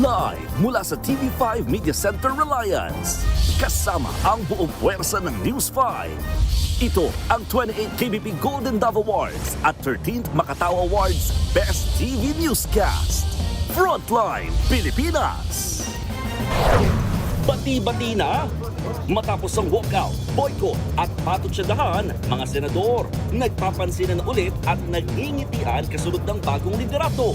Live mula sa TV5 Media Center Reliance. Kasama ang buong puwersa ng News 5. Ito ang 28th KBP Golden Dove Awards at 13th Makatao Awards Best TV Newscast. Frontline Pilipinas! Bati-bati na! Matapos ang walkout, boycott at patutsyadahan, mga senador nagpapansinan ulit at nagingitian kasunod ng bagong liderato.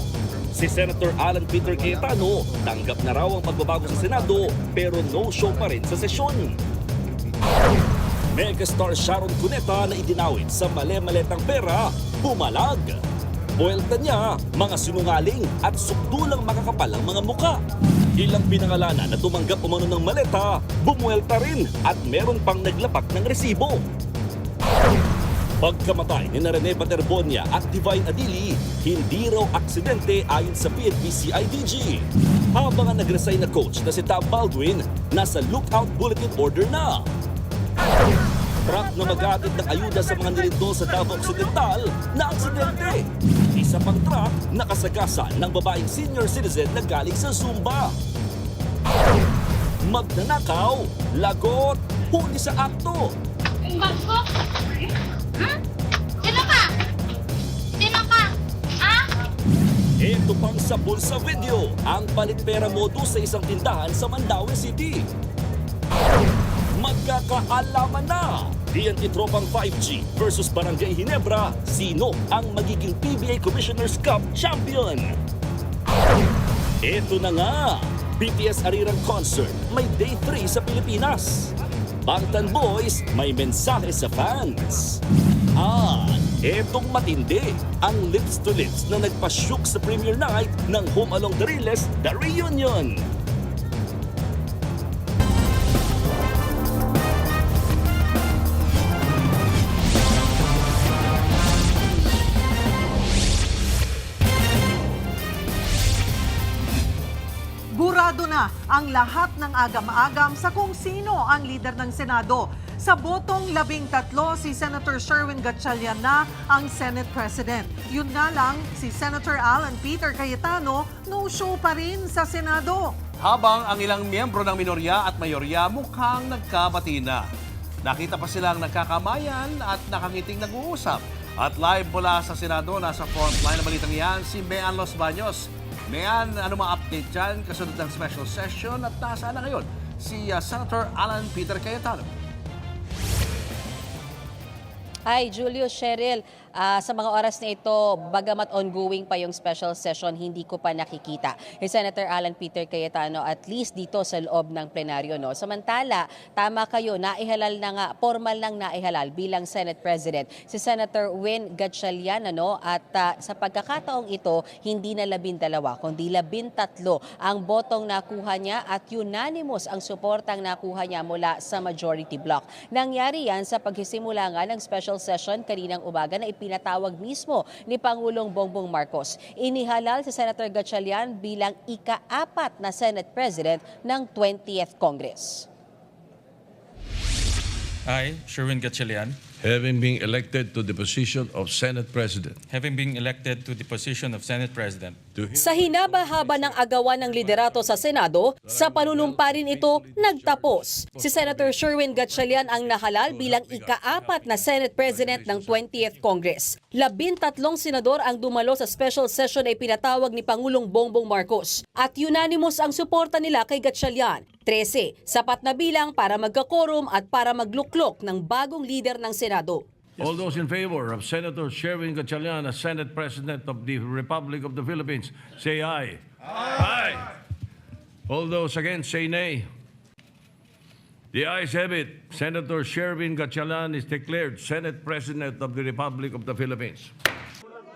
Si Senator Alan Peter Cayetano tanggap na raw ang pagbabago sa Senado pero no show pa rin sa sesyon. Megastar Sharon Cuneta na idinawit sa male-maletang pera, bumalag. Buwelta niya, mga sinungaling at sukdulang makakapal ang mga muka. Ilang pinangalanan na tumanggap umano ng maleta, bumuelta rin at meron pang naglapak ng resibo. Pagkamatay ni Rene Baterbonia at Divine Adili, hindi raw aksidente ayon sa PNP-CIDG. Habang ang nag-resign na coach na si Tab Baldwin, nasa lookout bulletin order na. Truck na mag-aatid ng ayuda sa mga nilindol sa Davao Occidental na aksidente. Isa pang truck nakasagasa ng babaeng senior citizen na galing sa Zumba. Magnanakaw, lagot, huli sa akto. Ang bag ko? Sino ka? Sino ka? Ha? Ito pang sabol sa video, ang palit pera modus sa isang tindahan sa Mandaue City. Magkakaalaman na! TNT Tropang 5G versus Barangay Ginebra, sino ang magiging PBA Commissioners Cup champion? Ito na nga! BTS Arirang Concert may Day 3 sa Pilipinas. Bangtan Boys may mensahe sa fans. At etong matindi, ang Lips to Lips na nagpasyuk sa premiere night ng Home Along the Riles, The Reunion. Burado na ang lahat ng agam-agam sa kung sino ang lider ng Senado. Sa botong 13, si Senator Sherwin Gatchalian na ang Senate President. Yun nga lang, si Senator Alan Peter Cayetano no-show pa rin sa Senado. Habang ang ilang miyembro ng minorya at mayorya mukhang nagkabati na. Nakita pa silang nagkakamayan at nakangiting nag-uusap. At live mula sa Senado, nasa frontline na balitang yan, si Mean Los Baños. Mean, ano mga update dyan kasunod ng special session at nasaan na ngayon si Senator Alan Peter Cayetano? Hi, Julius, Cheryl. Sa mga oras na ito, bagamat ongoing pa yung special session, hindi ko pa nakikita si Senator Alan Peter Cayetano at least dito sa loob ng plenaryo. No? Samantala, tama kayo, naihalal na nga, formal lang naihalal bilang Senate President si Senator Win Gatchalian. Ano? At sa pagkakataong ito, hindi na 12, kundi 13 ang botong nakuha niya at unanimous ang suportang nakuha niya mula sa majority bloc. Nangyari yan sa pagsisimula nga ng special session kaninang umaga na pinatawag mismo ni Pangulong Bongbong Marcos. Inihalal si Senator Gatchalian bilang ika-4 na Senate President ng 20th Congress. I, Sherwin Gatchalian, having been elected to the position of Senate President, having been elected to the position of Senate President, Sa hinaba-haba ng agawan ng liderato sa Senado, sa panunumpa rin ito nagtapos. Si Senator Sherwin Gatchalian ang nahalal bilang ika-4 na Senate President ng 20th Congress. 13 senador ang dumalo sa special session ay pinatawag ni Pangulong Bongbong Marcos. At unanimous ang suporta nila kay Gatchalian. 13, sapat na bilang para magkakorum at para magluklok ng bagong leader ng Senado. all those in favor of Senator Sherwin Gatchalian as Senate President of the Republic of the Philippines, say aye. Aye. All those against, say nay. The ayes have it. Senator Sherwin Gatchalian is declared Senate President of the Republic of the Philippines.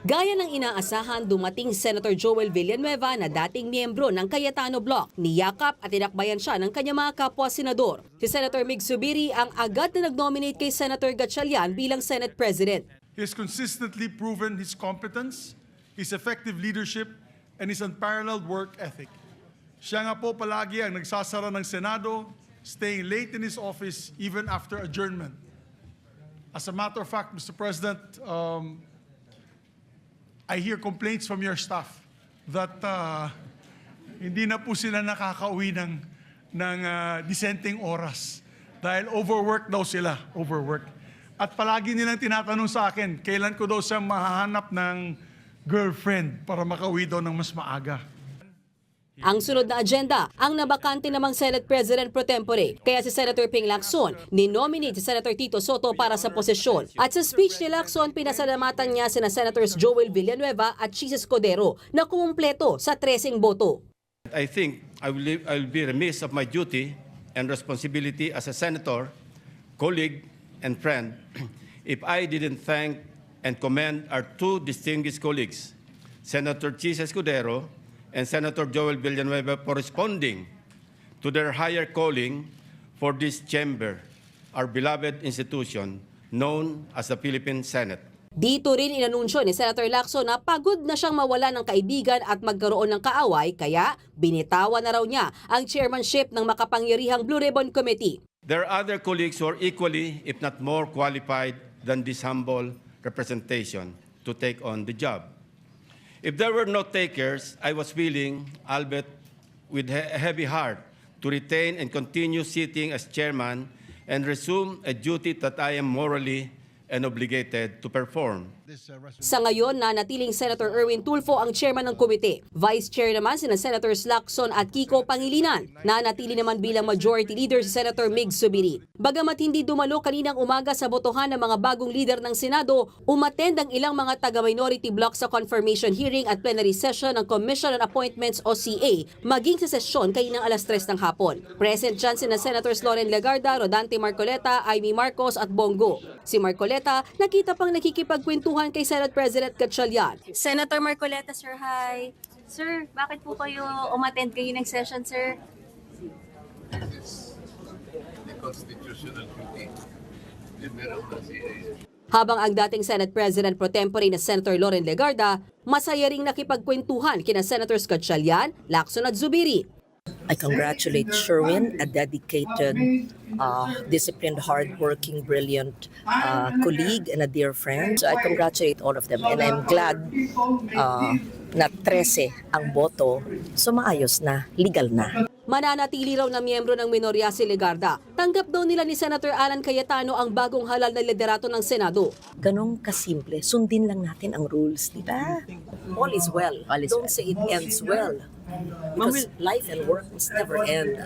Gaya ng inaasahan, dumating Senator Joel Villanueva na dating miyembro ng Cayetano Bloc. Niyakap at tinakbayan siya ng kanyang mga kapwa-senador. Si Senator Mig Zubiri ang agad na nag-nominate kay Senator Gatchalian bilang Senate President. He has consistently proven his competence, his effective leadership, and his unparalleled work ethic. Siya nga po palagi ang nagsasara ng Senado, staying late in his office even after adjournment. As a matter of fact, Mr. President, I hear complaints from your staff that hindi na po sila nakakauwi ng disenteng oras. Dahil overwork daw sila, overwork. At palagi nilang tinatanong sa akin, kailan ko daw siya mahahanap ng girlfriend para makauwi daw ng mas maaga. Ang sunod na agenda, ang nabakante namang Senate President pro tempore. Kaya si Senator Ping Lacson, ninominate si Senator Tito Soto para sa posisyon. At sa speech ni Lacson, pinasalamatan niya sina Senators Joel Villanueva at Chis Escudero na kumumpleto sa 13 boto. I think I will be remiss of my duty and responsibility as a senator, colleague, and friend if I didn't thank and commend our two distinguished colleagues, Senator Chis Escudero and Senator Joel Villanueva, for responding to their higher calling for this chamber, our beloved institution known as the Philippine Senate. Dito rin inanunsyo ni Senator Lacson na pagod na siyang mawala ng kaibigan at magkaroon ng kaaway, kaya binitawan na raw niya ang chairmanship ng makapangyarihang Blue Ribbon Committee. There are other colleagues who are equally, if not more, qualified than this humble representation to take on the job. If there were no takers, I was willing, albeit with a heavy heart, to retain and continue sitting as chairman and resume a duty that I am morally and obligated to perform. Sa ngayon, nanatiling Senator Erwin Tulfo ang chairman ng komite. Vice chair naman sina Senators Lacson at Kiko Pangilinan. Nanatili naman bilang majority leader si Senator Mig Zubiri. Bagamat hindi dumalo kaninang umaga sa botohan ng mga bagong leader ng Senado, umattend ang ilang mga taga-minority block sa confirmation hearing at plenary session ng Commission on Appointments o CA, maging sa sesyon kaninang alas 3 ng hapon. Present dyan sina Senators Loren Legarda, Rodante Marcoleta, Amy Marcos at Bongo. Si Marcoleta, nakita pang nakikipagkwentuhan kay Senate President Gatchalian. Senator Marcoleta, sir, hi. Sir, bakit po kayo umattend kayo ng session, sir? Habang ang dating Senate President pro tempore na Senator Loren Legarda, masaya ring nakipagkwentuhan kina Senators Gatchalian, Lacson at Zubiri. I congratulate Sherwin, a dedicated, disciplined, hardworking, brilliant colleague and a dear friend. So I congratulate all of them and I'm glad na 13 ang boto, so maayos na, legal na. Mananatili raw na miyembro ng minorya si Legarda. Tanggap daw nila ni Senator Alan Cayetano ang bagong halal na liderato ng Senado. Ganong kasimple, sundin lang natin ang rules, di ba? All is well. Don't say it ends well. Because life and work must never end.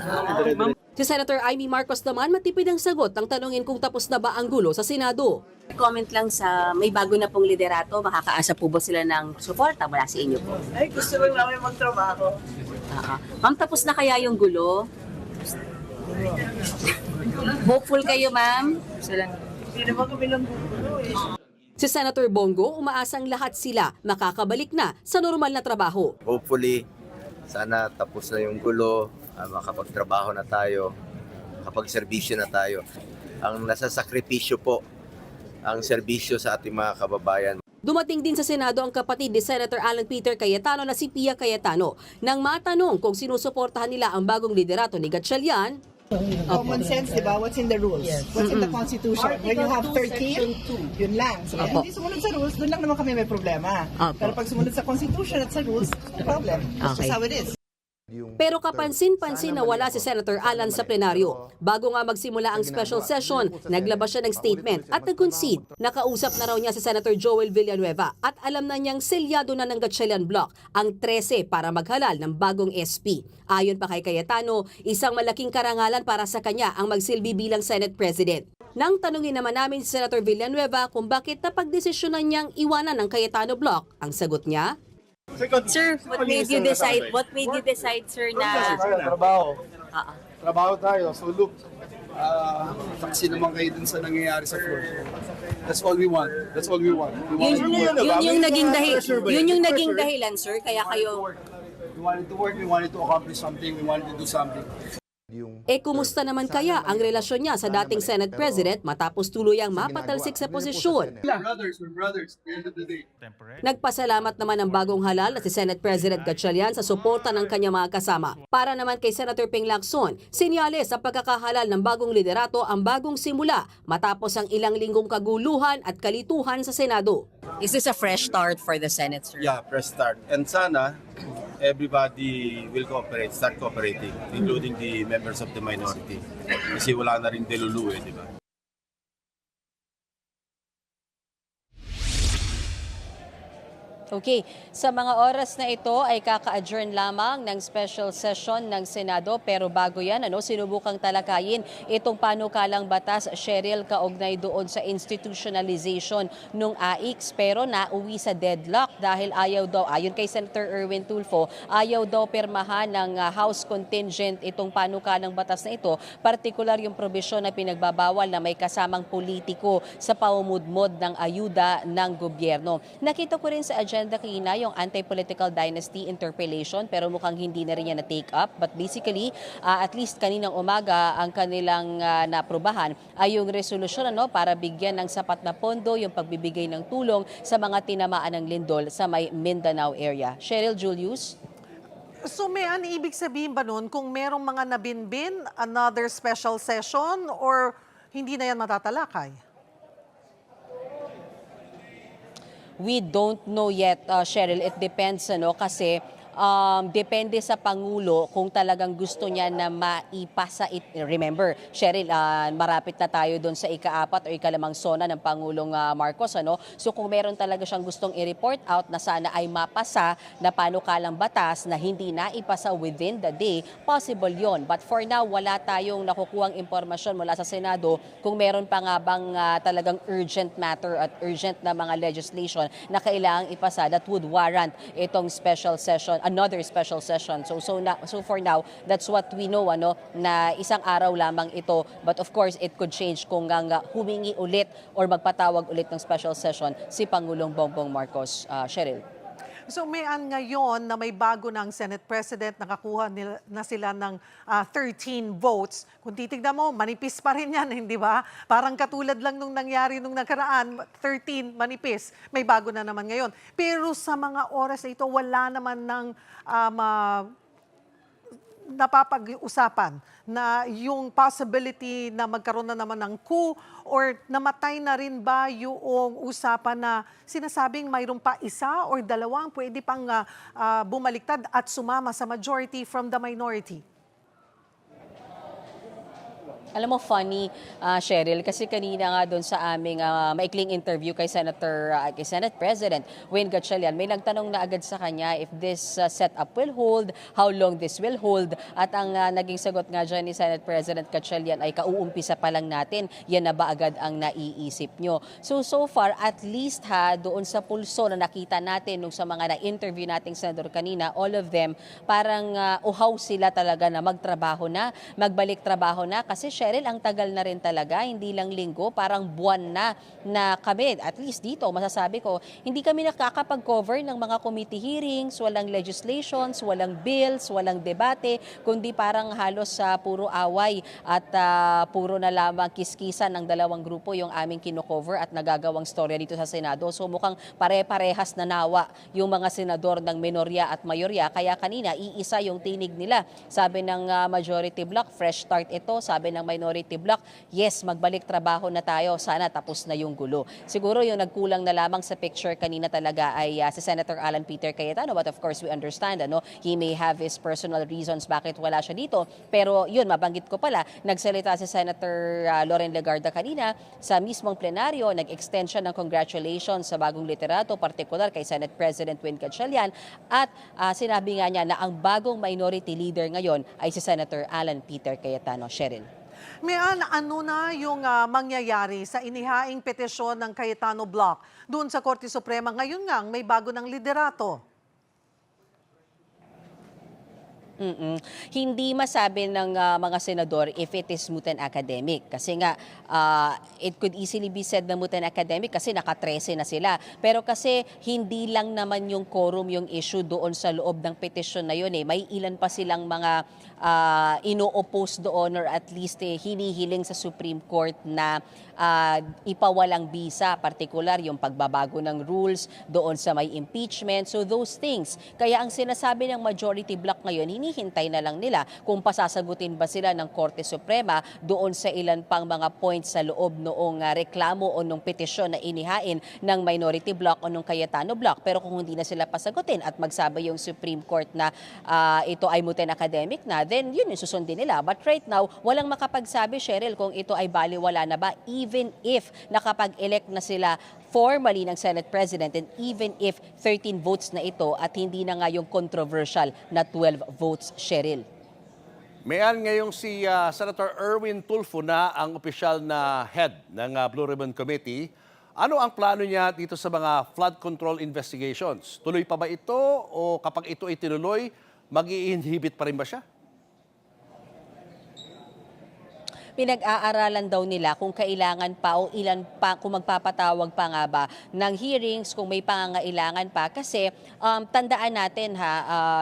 Si Senator Amy Marcos naman matipid ang sagot ang tanungin kung tapos na ba ang gulo sa Senado. Comment lang sa may bago na pong liderato, makakaasa po ba sila ng suporta mula sa inyo po? Ay, gusto lang namin magtrabaho. Ma'am, tapos na kaya yung gulo? Hopeful kayo, ma'am? Hindi naman kami ng gulo eh. Si Senator Bongo, umaasang lahat sila makakabalik na sa normal na trabaho. Hopefully, sana tapos na yung gulo, makapagtrabaho na tayo, makapagserbisyo na tayo. Ang nasa sakripisyo po, ang serbisyo sa ating mga kababayan. Dumating din sa Senado ang kapatid ni Senator Alan Peter Cayetano na si Pia Cayetano. Nang matanong kung sinusuportahan nila ang bagong liderato ni Gatchalian, common sense, di ba? What's in the rules? What's in the Constitution? When you have 13, yun lang. So, hindi sumunod sa rules, doon lang naman kami may problema. Pero pag sumunod sa Constitution at sa rules, no problem. That's just how it is. pero kapansin-pansin na wala si Senator Alan sa plenaryo. Bago nga magsimula ang special session, naglabas siya ng statement at nag-concede. Nakausap na raw niya si Senator Joel Villanueva at alam na niyang selyado na ng Gatchalian Block ang 13 para maghalal ng bagong SP. Ayon pa kay Cayetano, isang malaking karangalan para sa kanya ang magsilbi bilang Senate President. Nang tanungin naman namin si Senator Villanueva kung bakit napagdesisyonan niyang iwanan ng Cayetano Block, ang sagot niya, Sir, what made you decide, sir, na... Trabaho. Trabaho tayo. So look, saksi naman kayo dun sa nangyayari sa floor. That's all we want. That's all we want. Yun yung naging dahilan, sir, kaya kayo... We wanted to work, we wanted to accomplish something, we wanted to do something. kumusta naman kaya ang relasyon niya sa dating Senate President matapos tuluyang mapatalsik sa posisyon? We're brothers. At the end of the day. Nagpasalamat naman ang bagong halal na si Senate President Gatchalian sa suporta ng kanyang mga kasama. Para naman kay Senator Ping Lacson, sinyales sa pagkakahalal ng bagong liderato ang bagong simula matapos ang ilang linggong kaguluhan at kalituhan sa Senado. Is this a fresh start for the Senate, sir? Yeah, fresh start. And sana, everybody will start cooperating, including the members of the minority. Kasi wala na rin delulu di ba? Okay, sa mga oras na ito ay kaka-adjourn lamang ng special session ng Senado, pero bago yan, sinubukang talakayin itong panukalang batas, Cheryl, kaugnay doon sa institutionalization ng AIX, pero nauwi sa deadlock dahil ayaw daw, ayon kay Senator Erwin Tulfo, ayaw daw pirmahan ng House contingent itong panukalang batas na ito, partikular yung probisyon na pinagbabawal na may kasamang politiko sa pamumudmod ng ayuda ng gobyerno. Nakita ko rin sa agenda kanina yung anti-political dynasty interpellation, pero mukhang hindi na rin yan na-take up. But basically, at least kaninang umaga, ang kanilang naprobahan ay yung resolusyon para bigyan ng sapat na pondo yung pagbibigay ng tulong sa mga tinamaan ng lindol sa may Mindanao area. Cheryl Julius? So may ibig sabihin ba nun kung merong mga nabinbin, another special session, or hindi na yan matatalakay? We don't know yet, Cheryl. It depends, kasi depende sa Pangulo kung talagang gusto niya na maipasa it. Remember, Cheryl, marapit na tayo doon sa ika-4 o ika-5 sona ng Pangulong Marcos. So kung meron talaga siyang gustong i-report out na sana ay mapasa na panukalang batas na hindi na ipasa within the day, possible yon. But for now, wala tayong nakukuhang impormasyon mula sa Senado kung meron pa nga bang talagang urgent matter at urgent na mga legislation na kailangang ipasa that would warrant itong special session, another special session. So for now, that's what we know, na isang araw lamang ito. But of course, it could change kung humingi ulit or magpatawag ulit ng special session si Pangulong Bongbong Marcos. Cheryl. So may ngayon na may bago ng Senate President, nakakuha na sila ng 13 votes. Kung titignan mo, manipis pa rin yan, hindi ba? Parang katulad lang nung nangyari nung nakaraan, 13 manipis. May bago na naman ngayon. Pero sa mga oras na ito, wala naman ng napapag-usapan na yung possibility na magkaroon na naman ng coup or namatay na rin ba yung usapan na sinasabing mayroon pa isa or dalawang pwede pang bumaliktad at sumama sa majority from the minority? Alam mo, funny, Cheryl, kasi kanina nga doon sa aming maikling interview kay Senate President Win Gatchalian, may nagtanong na agad sa kanya if this setup will hold, how long this will hold, at ang naging sagot nga dyan ni Senate President Gatchalian ay kauumpisa pa lang natin, yan na ba agad ang naiisip nyo? So far, at least doon sa pulso na nakita natin nung sa mga na-interview nating senador kanina, all of them, parang uhaw sila talaga na magtrabaho na, magbalik trabaho na, kasi Cheryl, ang tagal na rin talaga, hindi lang linggo, parang buwan na kami, at least dito, masasabi ko, hindi kami nakakapag-cover ng mga committee hearings, walang legislations, walang bills, walang debate, kundi parang halos sa puro away at puro na lamang kiskisan ng dalawang grupo yung aming kino-cover at nagagawang storya dito sa Senado. So mukhang pare-parehas na nawa yung mga senador ng minorya at mayorya, kaya kanina iisa yung tinig nila. Sabi ng majority bloc, fresh start ito, sabi ng minority bloc, yes, magbalik trabaho na tayo, sana tapos na yung gulo. Siguro yung nagkulang na lamang sa picture kanina talaga ay si Senator Alan Peter Cayetano, but of course we understand, he may have his personal reasons bakit wala siya dito, pero yun, mabanggit ko pala, nagsalita si Senator Loren Legarda kanina sa mismong plenaryo, nag-extend siya ng congratulations sa bagong literato, partikular kay Senate President Win Gatchalian, at sinabi nga niya na ang bagong minority leader ngayon ay si Senator Alan Peter Cayetano. Cheryl. May ano na yung mangyayari sa inihaing petisyon ng Cayetano Block doon sa Korte Suprema? Ngayon nga, may bago ng liderato. Hindi masabi ng mga senador if it is moot and academic. Kasi nga, it could easily be said na moot and academic kasi naka-13 na sila. Pero kasi hindi lang naman yung quorum yung issue doon sa loob ng petisyon na yun. May ilan pa silang mga ino-oppose doon or at least hinihiling sa Supreme Court na ipawalang bisa, partikular yung pagbabago ng rules doon sa may impeachment. So those things. Kaya ang sinasabi ng majority bloc ngayon, hinihintay na lang nila kung pasasagutin ba sila ng Korte Suprema doon sa ilan pang mga points sa loob noong reklamo o nung petisyon na inihain ng Minority Bloc o nung Cayetano Bloc. Pero kung hindi na sila pasagutin at magsabi yung Supreme Court na ito ay muten academic na, then yun yung susundin nila. But right now, walang makapagsabi, Cheryl, kung ito ay baliwala na ba, even if nakapag-elect na sila formally ng Senate President and even if 13 votes na ito at hindi na nga yung controversial na 12 votes, Cheryl. Mayan ngayong si Senator Erwin Tulfo na ang opisyal na head ng Blue Ribbon Committee. Ano ang plano niya dito sa mga flood control investigations? Tuloy pa ba ito o kapag ito ay tinuloy, mag-i-inhibit pa rin ba siya? Pinag-aaralan daw nila kung kailangan pa o ilan pa, kung magpapatawag pa nga ba ng hearings, kung may pangangailangan pa. Kasi tandaan natin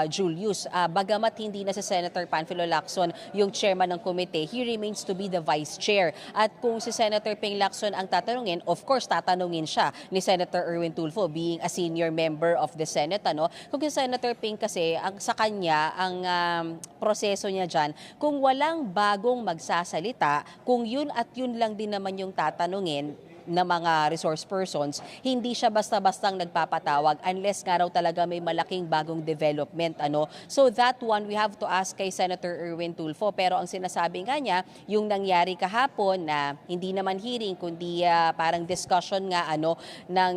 Julius, bagamat hindi na si Senator Panfilo Lacson yung chairman ng komite, he remains to be the vice chair. At kung si Senator Ping Lacson ang tatanungin, of course tatanungin siya ni Senator Erwin Tulfo being a senior member of the Senate. Kung si Senator Ping kasi, sa kanya, ang proseso niya dyan, kung walang bagong magsasalita, kung yun at yun lang din naman yung tatanungin ng mga resource persons, hindi siya basta-bastang nagpapatawag unless nga raw talaga may malaking bagong development. So that one, we have to ask kay Senator Erwin Tulfo. Pero ang sinasabi nga niya, yung nangyari kahapon na hindi naman hearing, kundi parang discussion nga ng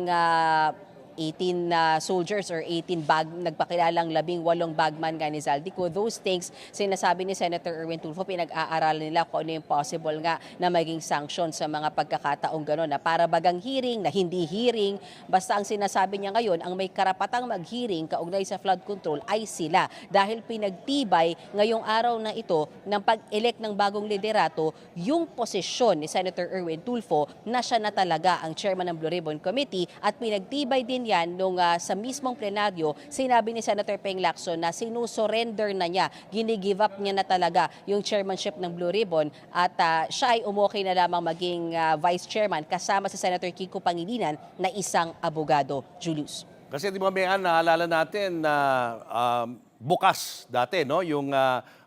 18 soldiers or 18 nagpakilalang 18 bagman nga ni Zaldico. Those things, sinasabi ni Senator Erwin Tulfo, pinag-aaralan nila kung ano yung possible nga na maging sanction sa mga pagkakataong gano'n na para bagang hearing, na hindi hearing. Basta ang sinasabi niya ngayon, ang may karapatang mag-hearing kaugnay sa flood control ay sila. Dahil pinagtibay ngayong araw na ito ng pag-elect ng bagong liderato yung posisyon ni Senator Erwin Tulfo na siya na talaga ang chairman ng Blue Ribbon Committee, at pinagtibay din yan nung sa mismong plenaryo, sinabi ni Senator Ping Lacson na sinusurrender na niya, gini-give up niya na talaga yung chairmanship ng Blue Ribbon at siya ay umokay na lamang maging vice chairman kasama si Senator Kiko Pangilinan na isang abogado. Julius. Kasi di ba naalala natin na bukas dati yung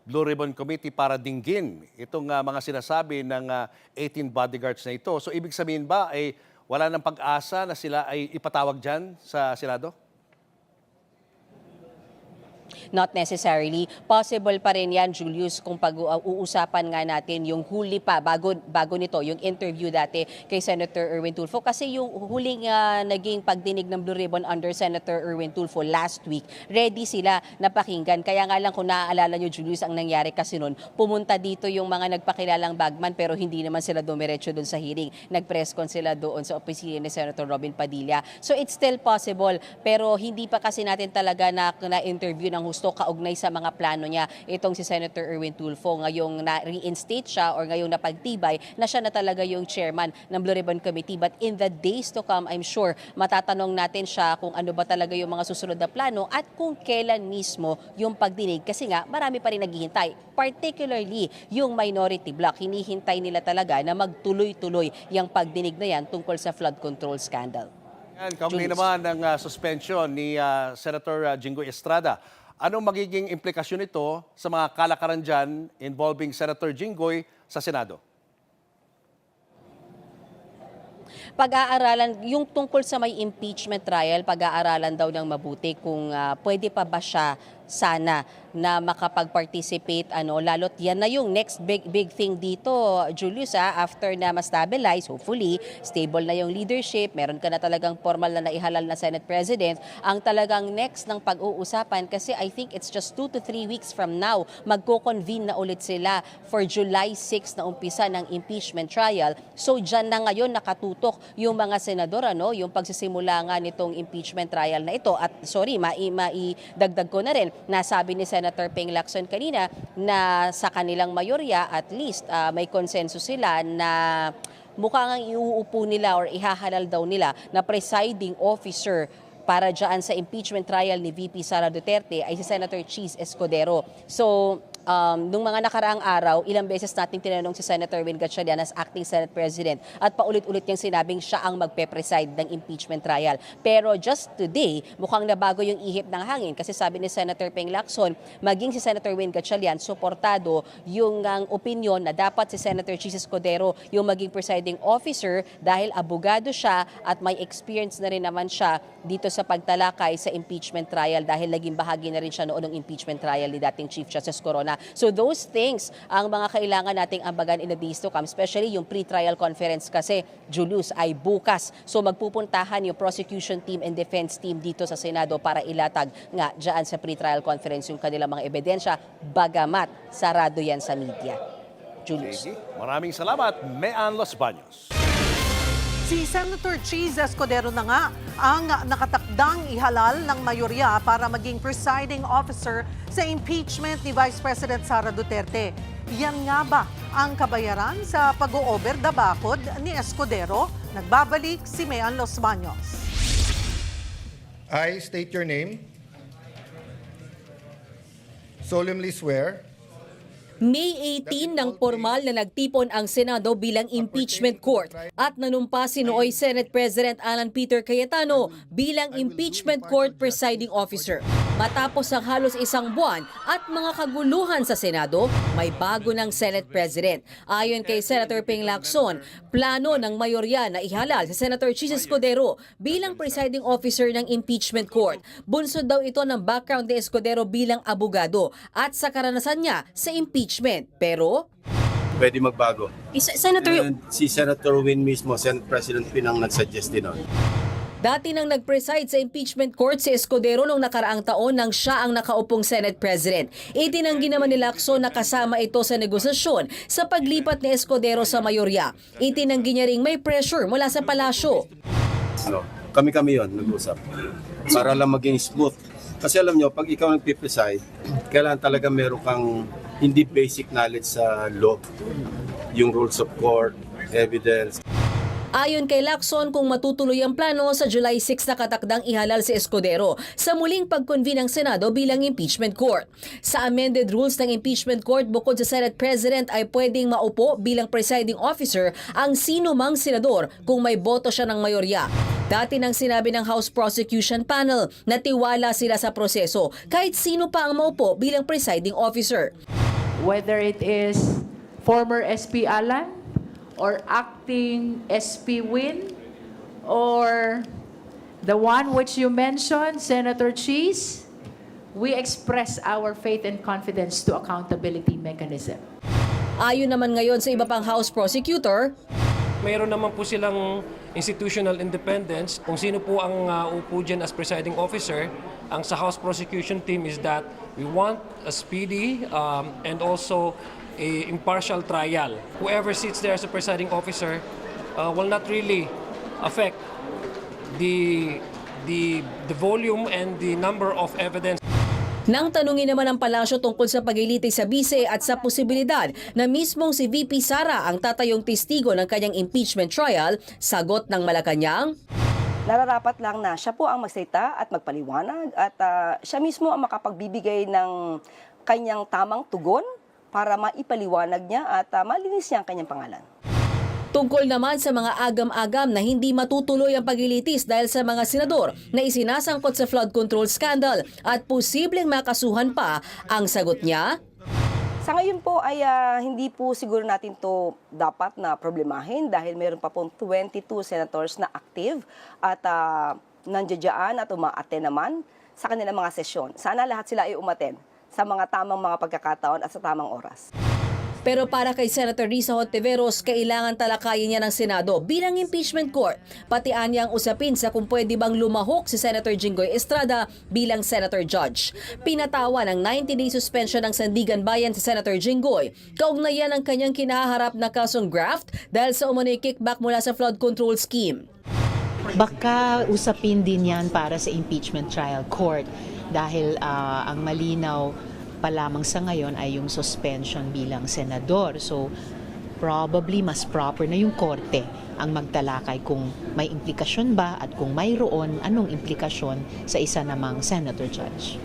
Blue Ribbon Committee para dinggin itong mga sinasabi ng 18 bodyguards na ito. So ibig sabihin ba ay wala nang pag-asa na sila ay ipatawag dyan sa Senado? Not necessarily. Possible pa rin yan, Julius, kung pag-uusapan nga natin yung huli pa, bago nito, yung interview dati kay Senator Erwin Tulfo. Kasi yung huling naging pagdinig ng Blue Ribbon under Senator Erwin Tulfo last week, ready sila na pakinggan. Kaya nga lang kung naaalala nyo, Julius, ang nangyari kasi nun, pumunta dito yung mga nagpakilalang bagman pero hindi naman sila dumiretso doon sa hearing. Nag-press con sila doon sa opisina ni Senator Robin Padilla. So it's still possible, pero hindi pa kasi natin talaga na-interview ng gusto kaugnay sa mga plano niya itong si Senator Erwin Tulfo ngayong na-reinstate siya or ngayong napagtibay na siya na talaga yung chairman ng Blue Ribbon Committee. But in the days to come, I'm sure matatanong natin siya kung ano ba talaga yung mga susunod na plano at kung kailan mismo yung pagdinig. Kasi nga, marami pa rin naghihintay. Particularly yung Minority Bloc. Hinihintay nila talaga na magtuloy-tuloy yung pagdinig na yan tungkol sa flood control scandal. Kaugnay naman ng suspension ni Senator Jinggoy Estrada. Anong magiging implikasyon nito sa mga kalakaran dyan involving Senator Jinggoy sa Senado? Pag-aaralan, yung tungkol sa may impeachment trial, pag-aaralan daw ng mabuti kung pwede pa ba siya sana na makapag-participate, lalo't yan na yung next big thing dito, Julius, after na ma-stabilize, hopefully, stable na yung leadership, meron ka na talagang formal na naihalal na Senate President, ang talagang next ng pag-uusapan, kasi I think it's just 2 to 3 weeks from now, magko-convene na ulit sila for July 6 na umpisa ng impeachment trial. So dyan na ngayon nakatutok yung mga senador, yung pagsisimula nga nitong impeachment trial na ito. At sorry, maidagdag ko na rin, nasabi ni Senator Ping Lacson kanina na sa kanilang mayorya at least may konsensus sila na mukhang iuupo nila or ihahalal daw nila na presiding officer para dyan sa impeachment trial ni VP Sara Duterte ay si Senator Cheese Escudero. So nung mga nakaraang araw, ilang beses nating tinanong si Senator Win Gatchalian as acting Senate President at paulit-ulit niyang sinabing siya ang magpe-preside ng impeachment trial. Pero just today, mukhang nabago yung ihip ng hangin kasi sabi ni Senator Ping Lacson, maging si Senator Win Gatchalian, suportado yung opinion na dapat si Senator Chis Escudero yung maging presiding officer dahil abogado siya at may experience na rin naman siya dito sa pagtalakay sa impeachment trial dahil naging bahagi na rin siya noon ng impeachment trial ni dating Chief Justice Corona. So those things ang mga kailangan nating ambagan in the days to come, especially yung pre-trial conference kasi, Julius, ay bukas. So magpupuntahan yung prosecution team and defense team dito sa Senado para ilatag nga dyan sa pre-trial conference yung kanilang mga ebidensya, bagamat sarado yan sa media. Julius. Maraming salamat, Mean Los Baños. Si Senator Chis Escudero na nga ang nakatakdang ihalal ng mayorya para maging presiding officer sa impeachment ni Vice President Sara Duterte. Yan nga ba ang kabayaran sa pag-o-over the bakod ni Escudero? Nagbabalik si Mean Los Baños. I state your name. Solemnly swear. May 18 nang formal na nagtipon ang Senado bilang impeachment court at nanumpa si nooy Senate President Alan Peter Cayetano bilang impeachment court presiding officer. Matapos ang halos isang buwan at mga kaguluhan sa Senado, may bago ng Senate President. Ayon kay Senator Ping Lacson, plano ng mayorya na ihalal si Senator Chis Escudero bilang presiding officer ng impeachment court. Bunsod daw ito ng background ni Escudero bilang abogado at sa karanasan niya sa impeachment. Pero Pwede magbago. Senator, Si Senator Win mismo, Senate President Pinang nag-suggest din nun. dati nang nag-preside sa impeachment court si Escudero noong nakaraang taon nang siya ang nakaupong Senate President. Itinanggi naman ni Lacson na kasama ito sa negosasyon sa paglipat ni Escudero sa mayorya. Itinanggi niya ring may pressure mula sa palasyo. Kami-kami yon nag-usap. Para lang maging smooth. Kasi alam nyo, pag ikaw nagpipreside, kailangan talaga meron kang hindi basic knowledge sa law. Yung rules of court, evidence. Ayon kay Lacson, kung matutuloy ang plano, sa July 6 nakatakdang ihalal si Escudero sa muling pag-convene ng Senado bilang impeachment court. Sa amended rules ng impeachment court, bukod sa Senate President ay pwedeng maupo bilang presiding officer ang sino mang senador kung may boto siya ng mayorya. Dati nang sinabi ng House Prosecution Panel na tiwala sila sa proseso kahit sino pa ang maupo bilang presiding officer. Whether it is former SP Alan, or acting SP Win, or the one which you mentioned, Senator Chis, we express our faith and confidence to accountability mechanism. Ayon naman ngayon sa iba pang House Prosecutor, mayroon naman po silang institutional independence. Kung sino po ang upo dyan as presiding officer, ang sa House Prosecution Team is that we want a speedy and also a impartial trial. Whoever sits there as a presiding officer will not really affect the volume and the number of evidence. nang tanungin naman ang palasyo tungkol sa paglilitis sa bise at sa posibilidad na mismong si VP Sara ang tatayong testigo ng kanyang impeachment trial, sagot ng Malacanang, nararapat lang na siya po ang magsalita at magpaliwanag at siya mismo ang makapagbibigay ng kanyang tamang tugon para maipaliwanag niya at malinis niya ang kanyang pangalan. Tungkol naman sa mga agam-agam na hindi matutuloy ang paglilitis dahil sa mga senador na isinasangkot sa flood control scandal at posibleng makasuhan pa, ang sagot niya, sa ngayon po ay hindi po siguro natin to dapat na problemahin dahil meron pa pong 22 senators na active at nandiyan at umaaten naman sa kanilang mga sesyon. Sana lahat sila ay umaten sa mga tamang mga pagkakataon at sa tamang oras. Pero para kay Senator Risa Hontiveros, kailangan talakayin niya ng Senado bilang impeachment court. Pati anyang usapin sa kung pwede bang lumahok si Senator Jinggoy Estrada bilang Senator Judge. Pinatawa ng 90-day suspension ng Sandigan Bayan si Senator Jinggoy. Kaugnayan ang kanyang kinaharap na kasong graft dahil sa umano'y kickback mula sa flood control scheme. Baka usapin din yan para sa impeachment trial court dahil ang malinaw pa lamang sa ngayon ay yung suspension bilang senador. So, probably mas proper na yung korte ang magtalakay kung may implikasyon ba at kung mayroon, anong implikasyon sa isa namang senator judge.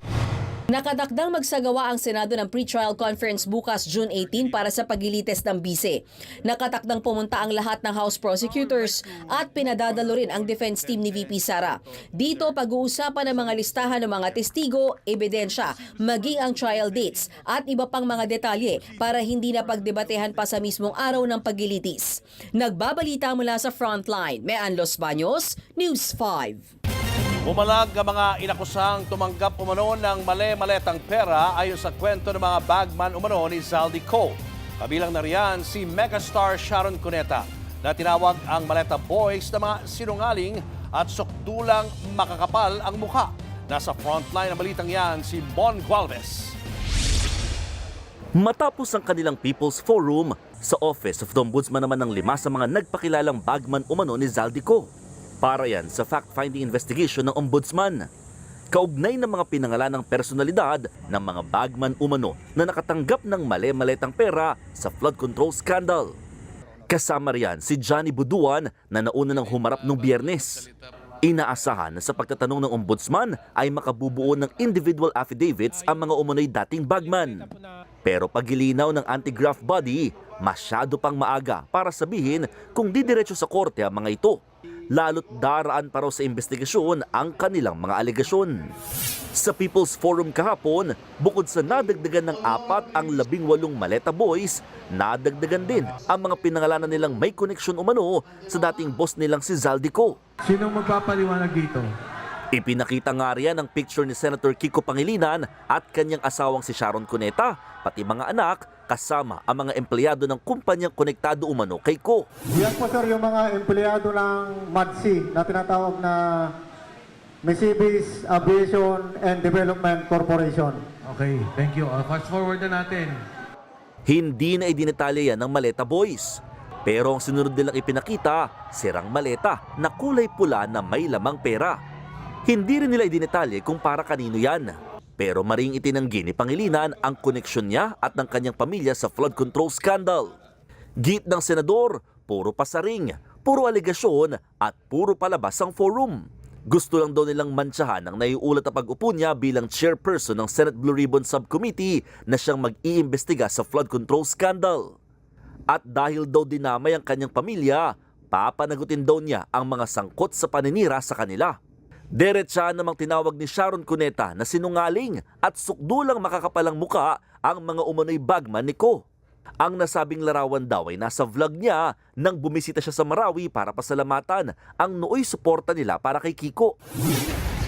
Nakatakdang magsagawa ang Senado ng pre-trial conference bukas June 18 para sa paglilitis ng bise. Nakatakdang pumunta ang lahat ng House prosecutors at pinadadalo rin ang defense team ni VP Sara. Dito pag-uusapan ang mga listahan ng mga testigo, ebidensya, maging ang trial dates at iba pang mga detalye para hindi na pagdebatehan pa sa mismong araw ng paglilitis. Nagbabalita mula sa Frontline, Mean Los Baños, News 5. Bumalag ang mga inakusang tumanggap umano ng mali-maletang pera ayon sa kwento ng mga bagman umano ni Zaldico. Kabilang na riyan si megastar Sharon Cuneta na tinawag ang maleta boys na mga sinungaling at sukdulang makakapal ang mukha. Nasa frontline ng balitang yan si Bon Gualvez. Matapos ang kanilang People's Forum, sa Office of the Ombudsman naman ng 5 sa mga nagpakilalang bagman umano ni Zaldico. Para yan sa fact-finding investigation ng Ombudsman. Kaugnay ng mga pinangalanang personalidad ng mga bagman umano na nakatanggap ng mali-maletang pera sa flood control scandal. Kasama riyan si Johnny Buduan na nauna ng humarap noong Biyernes. Inaasahan na sa pagtatanong ng Ombudsman ay makabubuo ng individual affidavits ang mga umano'y dating bagman. Pero pagilinaw ng anti-graft body, masyado pang maaga para sabihin kung didiretso sa korte ang mga ito. Lalo't daraan pa raw sa investigasyon ang kanilang mga alegasyon. Sa People's Forum kahapon, bukod sa nadagdagan ng 4 ang 18 maleta boys, nadagdagan din ang mga pinangalanan nilang may koneksyon umano sa dating boss nilang si Zaldico. Sino magpapaliwanag dito? Ipinakita nga riyan ang picture ni Senator Kiko Pangilinan at kanyang asawang si Sharon Cuneta, pati mga anak, kasama ang mga empleyado ng kumpanyang konektado umano kay Ko. Yan po sir yung mga empleyado ng MADC na tinatawag na Mercedes Aviation and Development Corporation. Okay, thank you. Fast forward na natin. Hindi na idinetalya yan ng maleta boys. Pero ang sinunod nilang ipinakita, sirang maleta na kulay pula na may lamang pera. Hindi rin nila idinetalye kung para kanino yan. Pero maring itinanggi ni Pangilinan ang koneksyon niya at ng kanyang pamilya sa flood control scandal. Git ng senador, puro pasaring, puro alegasyon at puro palabas ang forum. Gusto lang daw nilang mantsahan ang naiulat na pag-upo niya bilang chairperson ng Senate Blue Ribbon Subcommittee na siyang mag-iimbestiga sa flood control scandal. At dahil daw dinamay ang kanyang pamilya, papanagutin daw niya ang mga sangkot sa paninira sa kanila. Diretsyahan namang tinawag ni Sharon Cuneta na sinungaling at sukdulang makakapalang muka ang mga umano'y bagman ni Ko. Ang nasabing larawan daw ay nasa vlog niya nang bumisita siya sa Marawi para pasalamatan ang nooy suporta nila para kay Kiko.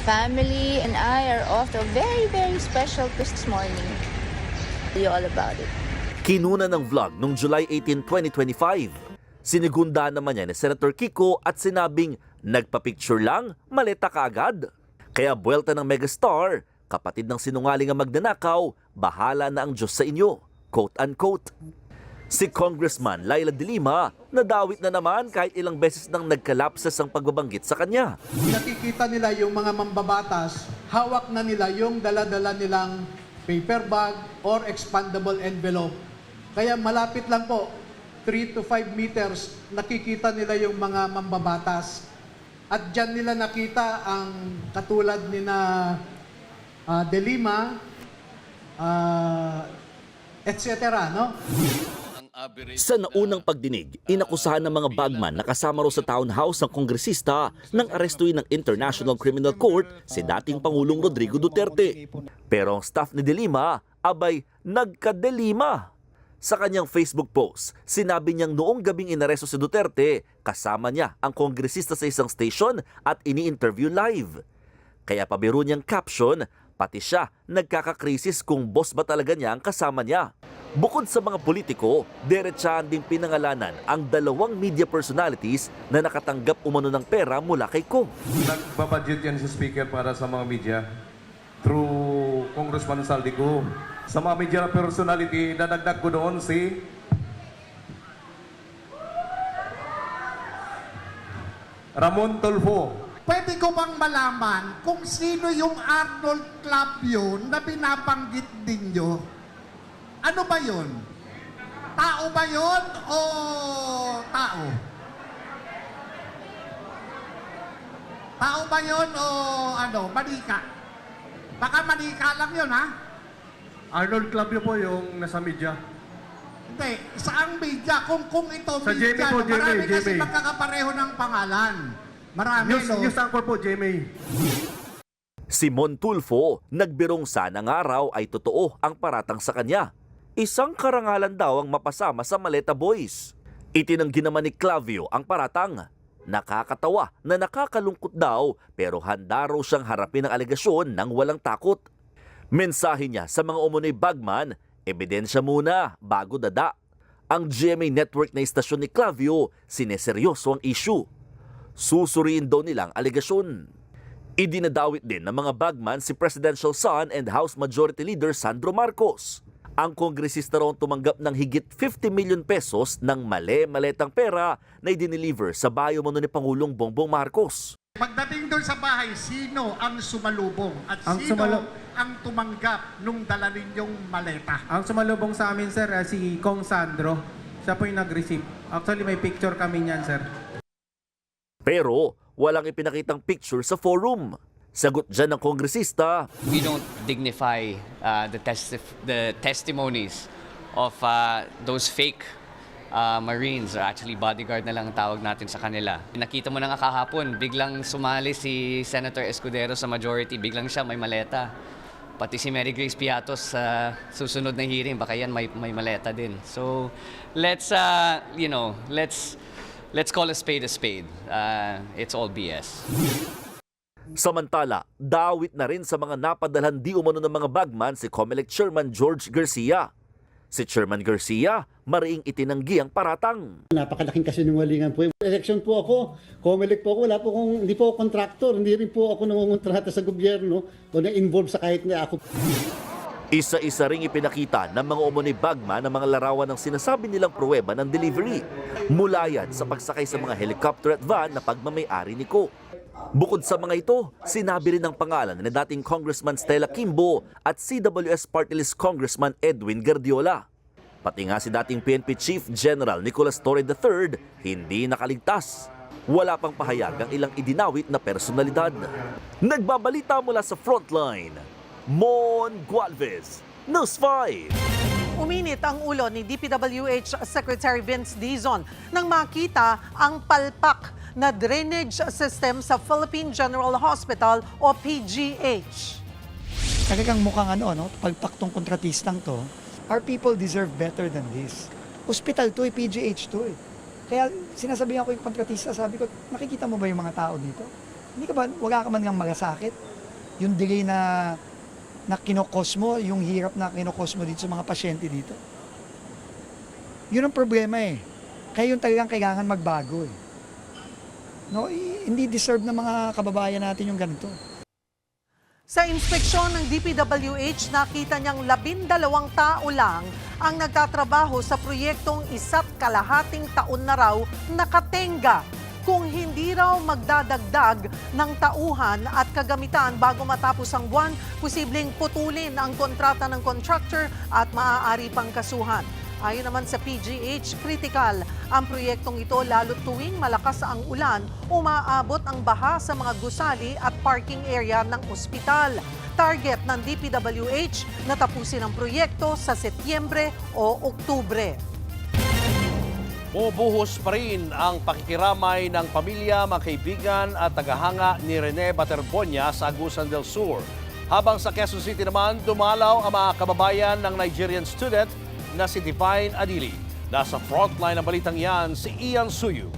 Family and I are off to a very, very special this morning. Tell you all about it. Kinuna ng vlog noong July 18, 2025. Sinigunda naman niya ni Senator Kiko at sinabing nagpa-picture lang, maleta ka agad. Kaya buwelta ng megastar, kapatid ng sinungaling ang magnanakaw, bahala na ang Diyos sa inyo. Quote-unquote. Si Congressman Laila De Lima, nadawit na naman kahit ilang beses nang nagkalapsas ang pagbabanggit sa kanya. Nakikita nila yung mga mambabatas, hawak na nila yung dala-dala nilang paper bag or expandable envelope. Kaya malapit lang po, 3 to 5 meters, nakikita nila yung mga mambabatas. At dyan nila nakita ang katulad ni na De Lima, etc. No? Sa naunang pagdinig, inakusahan ng mga bagman na kasama raw sa townhouse ng kongresista nang arestuin ng International Criminal Court si dating Pangulong Rodrigo Duterte. Pero ang staff ni De Lima, abay nagka-delima. Sa kanyang Facebook post, sinabi niyang noong gabing inaresto si Duterte, kasama niya ang kongresista sa isang station at ini-interview live. Kaya pabiro niyang caption, pati siya nagkakakrisis kung boss ba talaga niya ang kasama niya. Bukod sa mga politiko, diretsahan ding pinangalanan ang 2 media personalities na nakatanggap umano ng pera mula kay Ko. Nagbabudget yan si Speaker para sa mga media through Congressman Zaldico. Sa mga media personality, nadagdag ko doon si Ramon Tulfo. Pwede ko bang malaman kung sino yung Arnold Club yun na binabanggit ninyo? Ano ba yun? Tao ba yun o tao? Tao ba yun o ano, manika? Baka mali ka lang yun, ha? Arnold Clavio po yung nasa media. Hindi, saang media? Kung ito Sa media, GMA po, no? Marami GMA. kasi magkakapareho ng pangalan. Marami, no? News anchor po, GMA. Si Montulfo, nagbirong sanang araw ay totoo ang paratang sa kanya. Isang karangalan daw ang mapasama sa Maleta Boys. Itinanggi naman ni Clavio ang paratang. Nakakatawa na nakakalungkot daw pero handa raw siyang harapin ang alegasyon ng walang takot. Mensahe niya sa mga umunoy bagman, ebidensya muna bago dada. Ang GMA network na istasyon ni Clavio, sineseryoso ang issue. Susuriin daw nilang alegasyon. Idinadawit din ng mga bagman si Presidential Son and House Majority Leader Sandro Marcos. Ang kongresista raw tumanggap ng higit 50 million pesos ng mali-maletang pera na idiniliver sa bayo mo ni Pangulong Bongbong Marcos. Pagdating doon sa bahay, sino ang sumalubong? At ang tumanggap nung dala ninyong maleta? Ang sumalubong sa amin, sir, si Kong Sandro. Siya po yung nag-receive. Actually, may picture kami niyan, sir. Pero walang ipinakitang picture sa forum. Sagot dyan ng kongresista, we don't dignify the testimonies of those fake Marines, or actually bodyguard na lang ang tawag natin sa kanila. Nakita mo na nga kahapon, biglang sumali si Senator Escudero sa majority, biglang siya may maleta. Pati si Mary Grace Piatos sa susunod na hearing, baka yan may maleta din. So let's call a spade a spade. It's all BS. Samantala, dawit na rin sa mga napadalhan di umano ng mga bagman si Comelec Chairman George Garcia. Si Chairman Garcia, mariing itinanggi ang paratang. Napakalaking kasinungalingan po. Election po ako, Comelec po ako, hindi po ako contractor, hindi rin po ako nangungontrata sa gobyerno o na-involve sa kahit na ako. Isa-isa ring ipinakita ng mga umunoy bagman ng mga larawan ng sinasabi nilang pruweba ng delivery. Mula yan sa pagsakay sa mga helicopter at van na pagmamayari ni Ko. Bukod sa mga ito, sinabi rin ang pangalan ni dating Congressman Stella Kimbo at CWS Party List Congressman Edwin Guardiola. Pati nga si dating PNP Chief General Nicolas Torre III hindi nakaligtas. Wala pang pahayag ang ilang idinawit na personalidad. Nagbabalita mula sa Frontline, Mon Gualvez, News 5. Uminit ang ulo ni DPWH Secretary Vince Dizon nang makita ang palpak na drainage system sa Philippine General Hospital o PGH. Talagang mukhang palpak tong kontratistang to. Our people deserve better than this. Hospital to, PGH to. Kaya sinasabihan ko yung kontratista, sabi ko, nakikita mo ba yung mga tao dito? Wala ka man ngang malasakit? Yung delay na kinokos mo, yung hirap na kinokos mo dito sa mga pasyente dito. Yun ang problema eh. Kaya yung talagang kailangan magbago eh. No, hindi deserve ng mga kababayan natin yung ganito. Sa inspeksyon ng DPWH, nakita niyang 12 tao lang ang nagtatrabaho sa proyektong 1.5 taon na raw nakatenga. Kung hindi raw magdadagdag ng tauhan at kagamitan bago matapos ang buwan, posibleng putulin ang kontrata ng contractor at maaari pang kasuhan. Ayon naman sa PGH, critical ang proyektong ito lalo tuwing malakas ang ulan, umaabot ang baha sa mga gusali at parking area ng ospital. Target ng DPWH na tapusin ang proyekto sa Setyembre o Oktubre. Bubuhos pa rin ang pakikiramay ng pamilya, mga kaibigan at tagahanga ni Rene Baterbonia sa Agusan del Sur. Habang sa Quezon City naman, dumalaw ang mga kababayan ng Nigerian student na si Divine Adili. Nasa frontline ng balitang yan si Ian Suyu.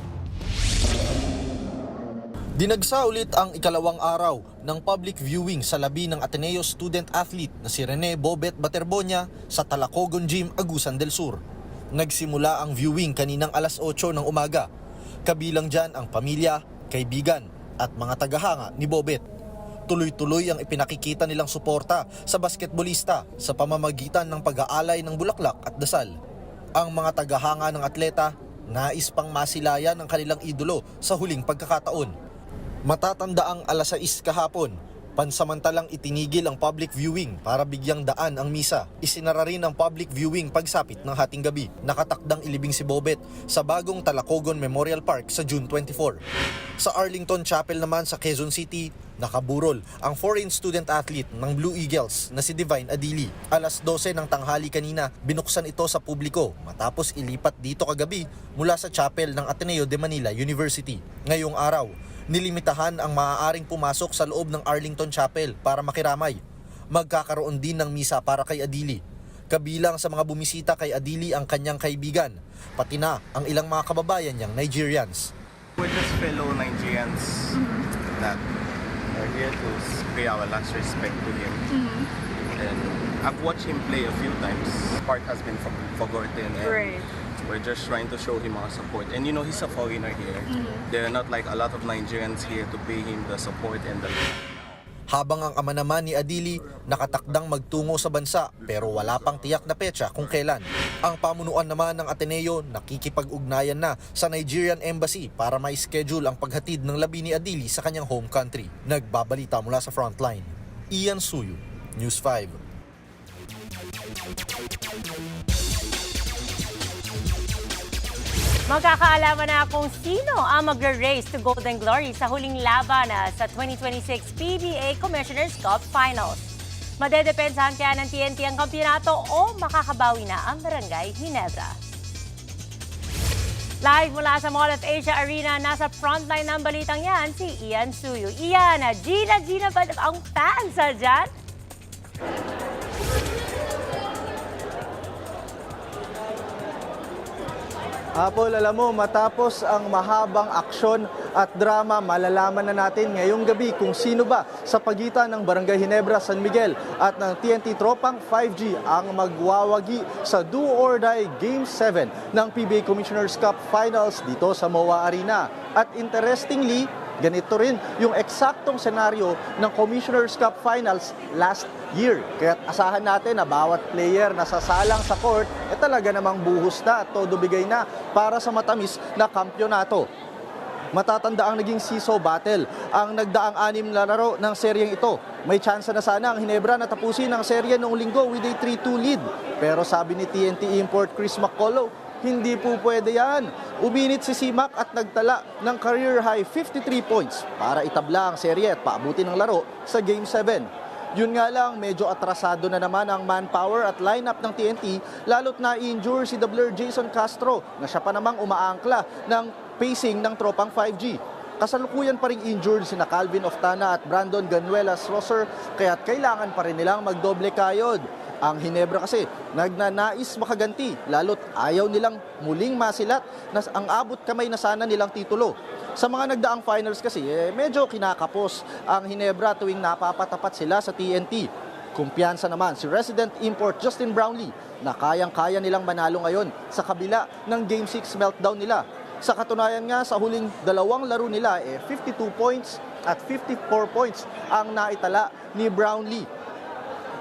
Dinagsa ulit ang ikalawang araw ng public viewing sa labi ng Ateneo student athlete na si Rene Bobet Baterbonia sa Talacogon Gym, Agusan del Sur. Nagsimula ang viewing kaninang alas 8 ng umaga. Kabilang dyan ang pamilya, kaibigan at mga tagahanga ni Bobet. Tuloy-tuloy ang ipinakikita nilang suporta sa basketbolista sa pamamagitan ng pag-aalay ng bulaklak at dasal. Ang mga tagahanga ng atleta nais pang masilayan ng kanilang idolo sa huling pagkakataon. Matatanda ang alas 6 kahapon, Pansamantalang itinigil ang public viewing para bigyang daan ang misa. Isinara rin ang public viewing pagsapit ng hating gabi. Nakatakdang ilibing si Bobet sa bagong Talacogon Memorial Park sa June 24. Sa Arlington Chapel naman sa Quezon City, nakaburol ang foreign student athlete ng Blue Eagles na si Divine Adili. Alas 12 ng tanghali kanina, binuksan ito sa publiko matapos ilipat dito kagabi mula sa chapel ng Ateneo de Manila University. Ngayong araw, nilimitahan ang maaaring pumasok sa loob ng Arlington Chapel para makiramay. Magkakaroon din ng misa para kay Adili. Kabilang sa mga bumisita kay Adili ang kanyang kaibigan, pati na ang ilang mga kababayan niyang Nigerians. We're just fellow Nigerians that are here to pay our last respect to him. And I've watched him play a few times. Part has been forgotten. And we're just trying to show him our support. And you know, he's a foreigner here. There are not like a lot of Nigerians here to pay him the support and the love. Habang ang ama naman ni Adili nakatakdang magtungo sa bansa pero wala pang tiyak na petsa kung kailan. Ang pamunuan naman ng Ateneo nakikipag-ugnayan na sa Nigerian Embassy para mai-schedule ang paghatid ng labi ni Adili sa kanyang home country. Nagbabalita mula sa Frontline, Ian Suyu, News 5. Magkakaalaman na kung sino ang magra-race to Golden Glory sa huling laban sa 2026 PBA Commissioner's Cup Finals. Madedepensahan kaya ng TNT ang kampyonato o makakabawi na ang Barangay Ginebra. Live mula sa Mall of Asia Arena, nasa frontline ng balitang yan si Ian Suyu. Ian, Gina ba ang fans dyan? Apol, alam mo, matapos ang mahabang aksyon at drama, malalaman na natin ngayong gabi kung sino ba sa pagitan ng Barangay Ginebra, San Miguel at ng TNT Tropang 5G ang magwawagi sa do-or-die Game 7 ng PBA Commissioner's Cup Finals dito sa MOA Arena. At interestingly, ganito rin yung eksaktong senaryo ng Commissioner's Cup Finals last year. Kaya asahan natin na bawat player na sasalang sa court talaga namang buhos na at todo bigay na para sa matamis na kampyonato. Matatanda ang naging seesaw battle ang nagdaang 6 na laro ng seryeng ito. May tsansa na sana ang Ginebra na tapusin ang serye noong linggo with a 3-2 lead. Pero sabi ni TNT import Chris McCullough, hindi po pwede yan. Uminit si Simac at nagtala ng career high 53 points para itabla ang serye at paabutin ang laro sa Game 7. Yun nga lang, medyo atrasado na naman ang manpower at lineup ng TNT, lalo't na-injure si Doubler Jason Castro na siya pa namang umaangkla ng pacing ng Tropang 5G. Kasalukuyan pa ring injured sina Calvin Oftana at Brandon Ganuelas-Rosser, kaya't kailangan pa rin nilang magdoble kayod. Ang Ginebra kasi nagnanais makaganti, lalo't ayaw nilang muling masilat na ang abot kamay na sana nilang titulo. Sa mga nagdaang finals kasi, medyo kinakapos ang Ginebra tuwing napapatapat sila sa TNT. Kumpiyansa naman si resident import Justin Brownlee na kayang-kaya nilang manalo ngayon sa kabila ng Game 6 meltdown nila. Sa katunayan nga, sa huling 2 laro nila, 52 points at 54 points ang naitala ni Brownlee.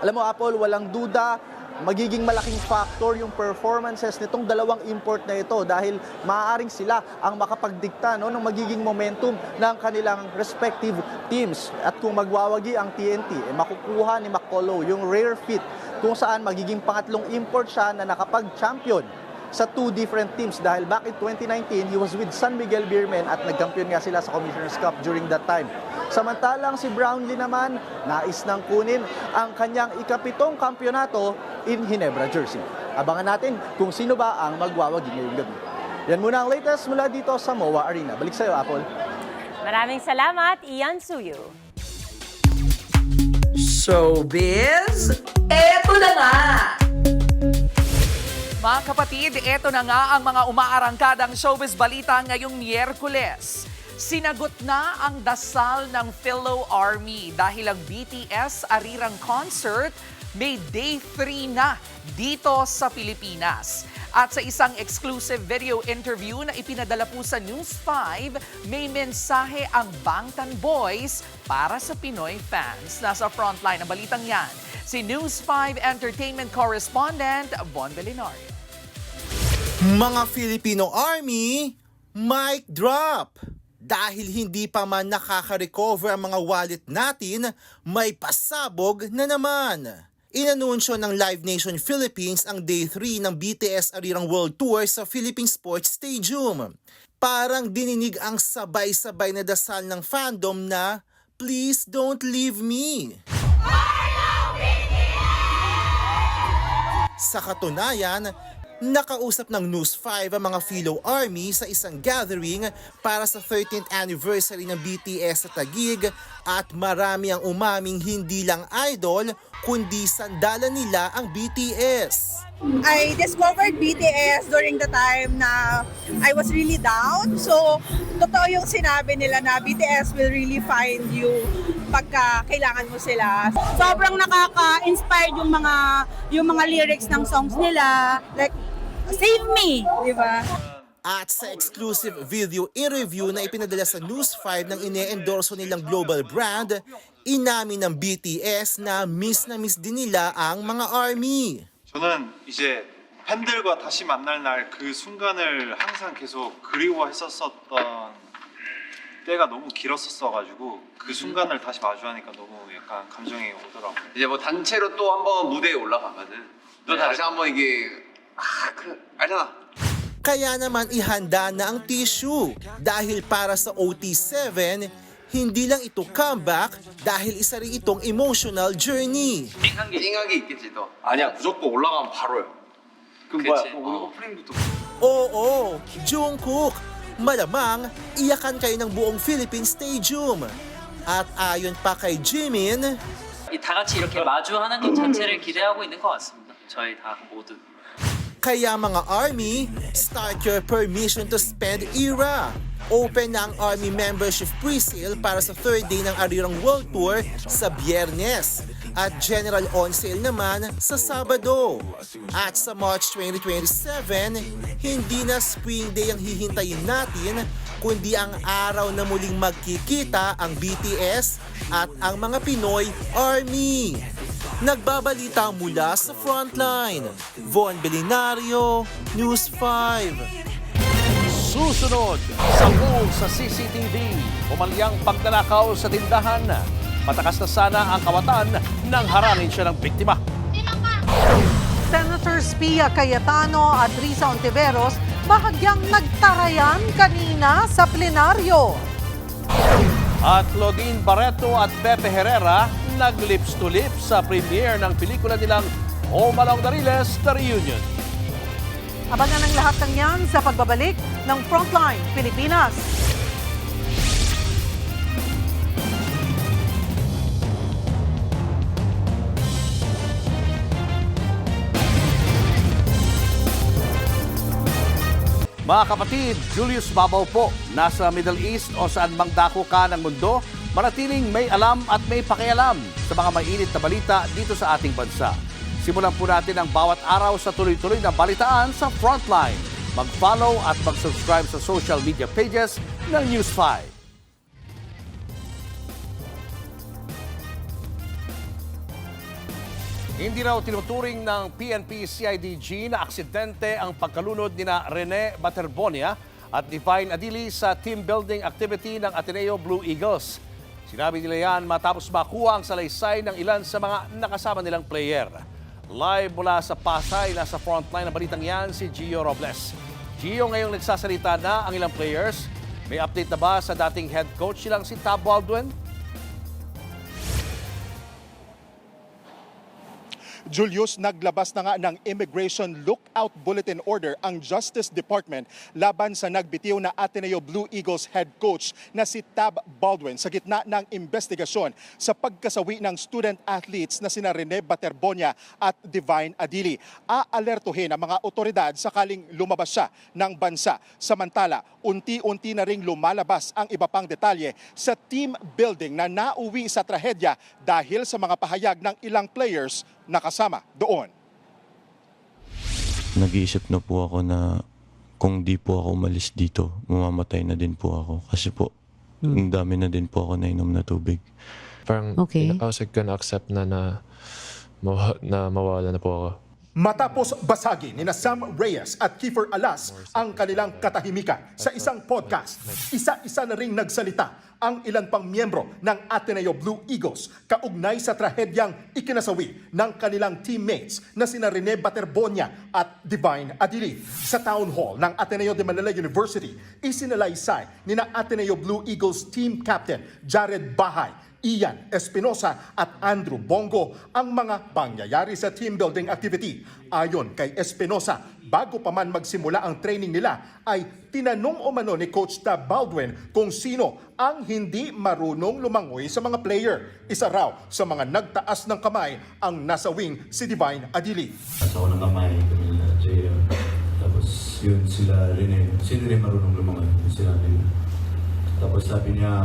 Alam mo, Apple, walang duda, magiging malaking factor yung performances nitong 2 import na ito dahil maaaring sila ang makapagdikta ng magiging momentum ng kanilang respective teams. At kung magwawagi ang TNT, makukuha ni McCullough yung rare feat kung saan magiging pangatlong import siya na nakapag-champion sa 2 different teams dahil back in 2019, he was with San Miguel Beermen at nagkampiyon nga sila sa Commissioner's Cup during that time. Samantalang si Brownlee naman, nais nang kunin ang kanyang ika-7 kampyonato in Ginebra, Jersey. Abangan natin kung sino ba ang magwawagi ngayong gabi. Yan muna ang latest mula dito sa MOA Arena. Balik sa'yo, Apple. Maraming salamat, Ian Suyu. Showbiz, eto na nga! Mga kapatid, eto na nga ang mga umaarangkadang showbiz balita ngayong Miyerkules. Sinagot na ang dasal ng Philo Army dahil ang BTS Arirang Concert may day 3 na dito sa Pilipinas. At sa isang exclusive video interview na ipinadala po sa News 5, may mensahe ang Bangtan Boys para sa Pinoy fans. Nasa frontline ng balitang yan, si News 5 Entertainment Correspondent Von Belinario. Mga Filipino Army, mic drop! Dahil hindi pa man nakaka-recover ang mga wallet natin, may pasabog na naman. Inanunsyo ng Live Nation Philippines ang Day 3 ng BTS Arirang World Tour sa Philippine Sports Stadium. Parang dininig ang sabay-sabay na dasal ng fandom na, "Please don't leave me." Sa katunayan, nakausap ng News 5 ang mga Philo Army sa isang gathering para sa 13th anniversary ng BTS sa Taguig at marami ang umaming hindi lang idol kundi sandalan nila ang BTS. I discovered BTS during the time na I was really down. So, totoo yung sinabi nila na BTS will really find you pagka kailangan mo sila. Sobrang nakaka-inspired yung mga lyrics ng songs nila. Like, save me, di ba? At sa exclusive video interview na ipinadala sa News 5 ng ine-endorso nilang global brand, inamin ng BTS na miss din nila ang mga ARMY. 저는 이제 팬들과 다시 만날 날 그 순간을 항상 계속 그리워했었던 때가 너무 길었었어가지고 그 순간을 다시 마주하니까 너무 약간 감정이 오더라고요. 이제 뭐 단체로 또 한번 무대에 올라가면은 또 다시 한번 이게 알잖아. Kaya naman ihanda na ang tissue dahil para sa OT7, hindi lang ito comeback dahil isa rin itong emotional journey. 찡하게 있겠지 또. 아니야 무조건 올라가면 바로요. 그럼 뭐야? 우리 오프닝부터. Oo, Jungkook, malamang iyakan kayo ng buong Philippine Stadium. At ayon pa kay Jimin, 다 같이 이렇게 마주하는 것 자체를 기대하고 있는 것 같습니다. 저희 다 모두. kaya mga ARMY, start your permission to spend era. Open na ang ARMY membership pre-sale para sa third day ng Arirang World Tour sa Biyernes at general on sale naman sa Sabado. At sa March 2027, hindi na Spring Day ang hihintayin natin, kundi ang araw na muling magkikita ang BTS at ang mga Pinoy ARMY. Nagbabalita mula sa Frontline, Von Belinario, News 5. Susunod, sangkol sa CCTV, umalyang pagnanakaw sa tindahan. Matakas na sana ang kawatan nang harangin siya ng biktima. Senator Pia Cayetano at Risa Ontiveros bahagyang nagtarayan kanina sa plenaryo. At Claudine Barreto at Pepe Herrera nag-lips to lips sa premiere ng pelikula nilang Home Along the Riles, The Reunion. Abangan ang lahat ng yan sa pagbabalik ng Frontline Pilipinas. Mga kapatid, Julius Babaw po, nasa Middle East o saan mang dako ka ng mundo, manatiling may alam at may pakialam sa mga mainit na balita dito sa ating bansa. Simulan po natin ang bawat araw sa tuloy-tuloy na balitaan sa Frontline. Mag-follow at mag-subscribe sa social media pages ng News 5. Hindi raw tinuturing ng PNP-CIDG na aksidente ang pagkalunod nina Rene Baterbonia at Divine Adili sa team building activity ng Ateneo Blue Eagles. Sinabi nila yan matapos makuha ang salaysay ng ilan sa mga nakasama nilang player. Live mula sa Pasay, nasa frontline ng balitang yan si Gio Robles. Gio, ngayong nagsasalita na ang ilang players. May update na ba sa dating head coach silang si Tab Baldwin? Julius, naglabas na nga ng Immigration Lookout Bulletin Order ang Justice Department laban sa nagbitiw na Ateneo Blue Eagles head coach na si Tab Baldwin sa gitna ng investigasyon sa pagkasawi ng student athletes na sina Rene Baterbonia at Divine Adili. Aalertuhin ang mga otoridad sakaling lumabas siya ng bansa. Samantala, unti-unti na ring lumalabas ang iba pang detalye sa team building na nauwi sa trahedya dahil sa mga pahayag ng ilang players na kasama doon. Nag-iisip na po ako na kung di po ako umalis dito, mamamatay na din po ako. Kasi po, ang dami na din po ako nainom na tubig. Parang I was gonna accept na mawala na po ako. Matapos basagin ni Sam Reyes at Kiefer Alas ang kanilang katahimikan sa isang podcast, isa-isa na ring nagsalita ang ilan pang miyembro ng Ateneo Blue Eagles kaugnay sa trahedyang ikinasawi ng kanilang teammates na sina Rene Baterbonia at Divine Adili. Sa town hall ng Ateneo de Manila University, isinalaysay ni na Ateneo Blue Eagles team captain Jared Bahay, Ian Espinosa at Andrew Bongo ang mga pangyayari sa team building activity. Ayon kay Espinosa, bago pa man magsimula ang training nila ay tinanong umano ni Coach Tab Baldwin kung sino ang hindi marunong lumangoy sa mga player. Isa raw sa mga nagtaas ng kamay ang nasa wing si Divine Adili. Taas ako ng kamay, JM. Tapos yun sila Rene, sino rin marunong lumangoy? Sila Rene. Tapos sabi niya,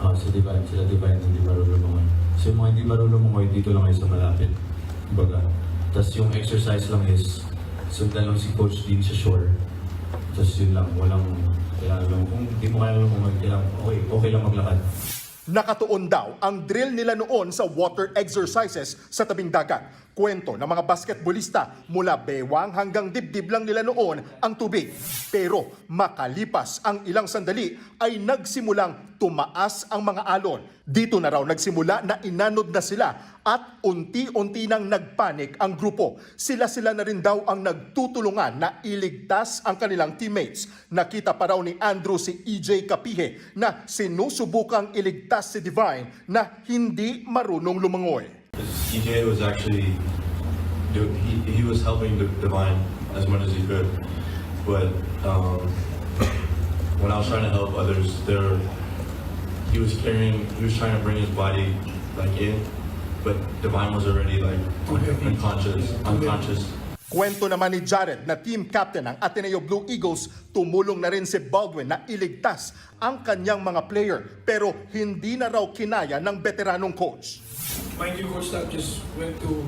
sila Divine, hindi marunong lumangoy. So yung mga hindi marunong lumangoy, dito lang kayo sa malapit. Baga. Tapos yung exercise lang is, sundan lang si Coach Dean sa shore. Tapos yun lang, walang kailangan lang. Kung hindi mo kaya lumangoy, okay lang maglakad. Nakatuon daw ang drill nila noon sa water exercises sa tabing dagat. Kwento ng mga basketbolista, mula bewang hanggang dibdib lang nila noon ang tubig. Pero makalipas ang ilang sandali ay nagsimulang tumaas ang mga alon. Dito na raw nagsimula na inanod na sila at unti-unti nang nagpanik ang grupo. Sila-sila na rin daw ang nagtutulungan na iligtas ang kanilang teammates. Nakita pa raw ni Andrew si EJ Kapihe na sinusubukang iligtas si Divine na hindi marunong lumangoy. EJ was actually, he was helping the Divine as much as he could, but when I was trying to help others, he was trying to bring his body like in, but Divine was already like unconscious. Kwento naman ni Jared na team captain ng Ateneo Blue Eagles, tumulong na rin si Baldwin na iligtas ang kanyang mga player pero hindi na raw kinaya ng veteranong coach. Mind you, Coach Tab just went to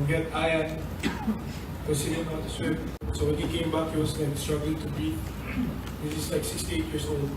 get Ian because he didn't know how to swim. So when he came back, he was like struggling to breathe. He's like 68 years old.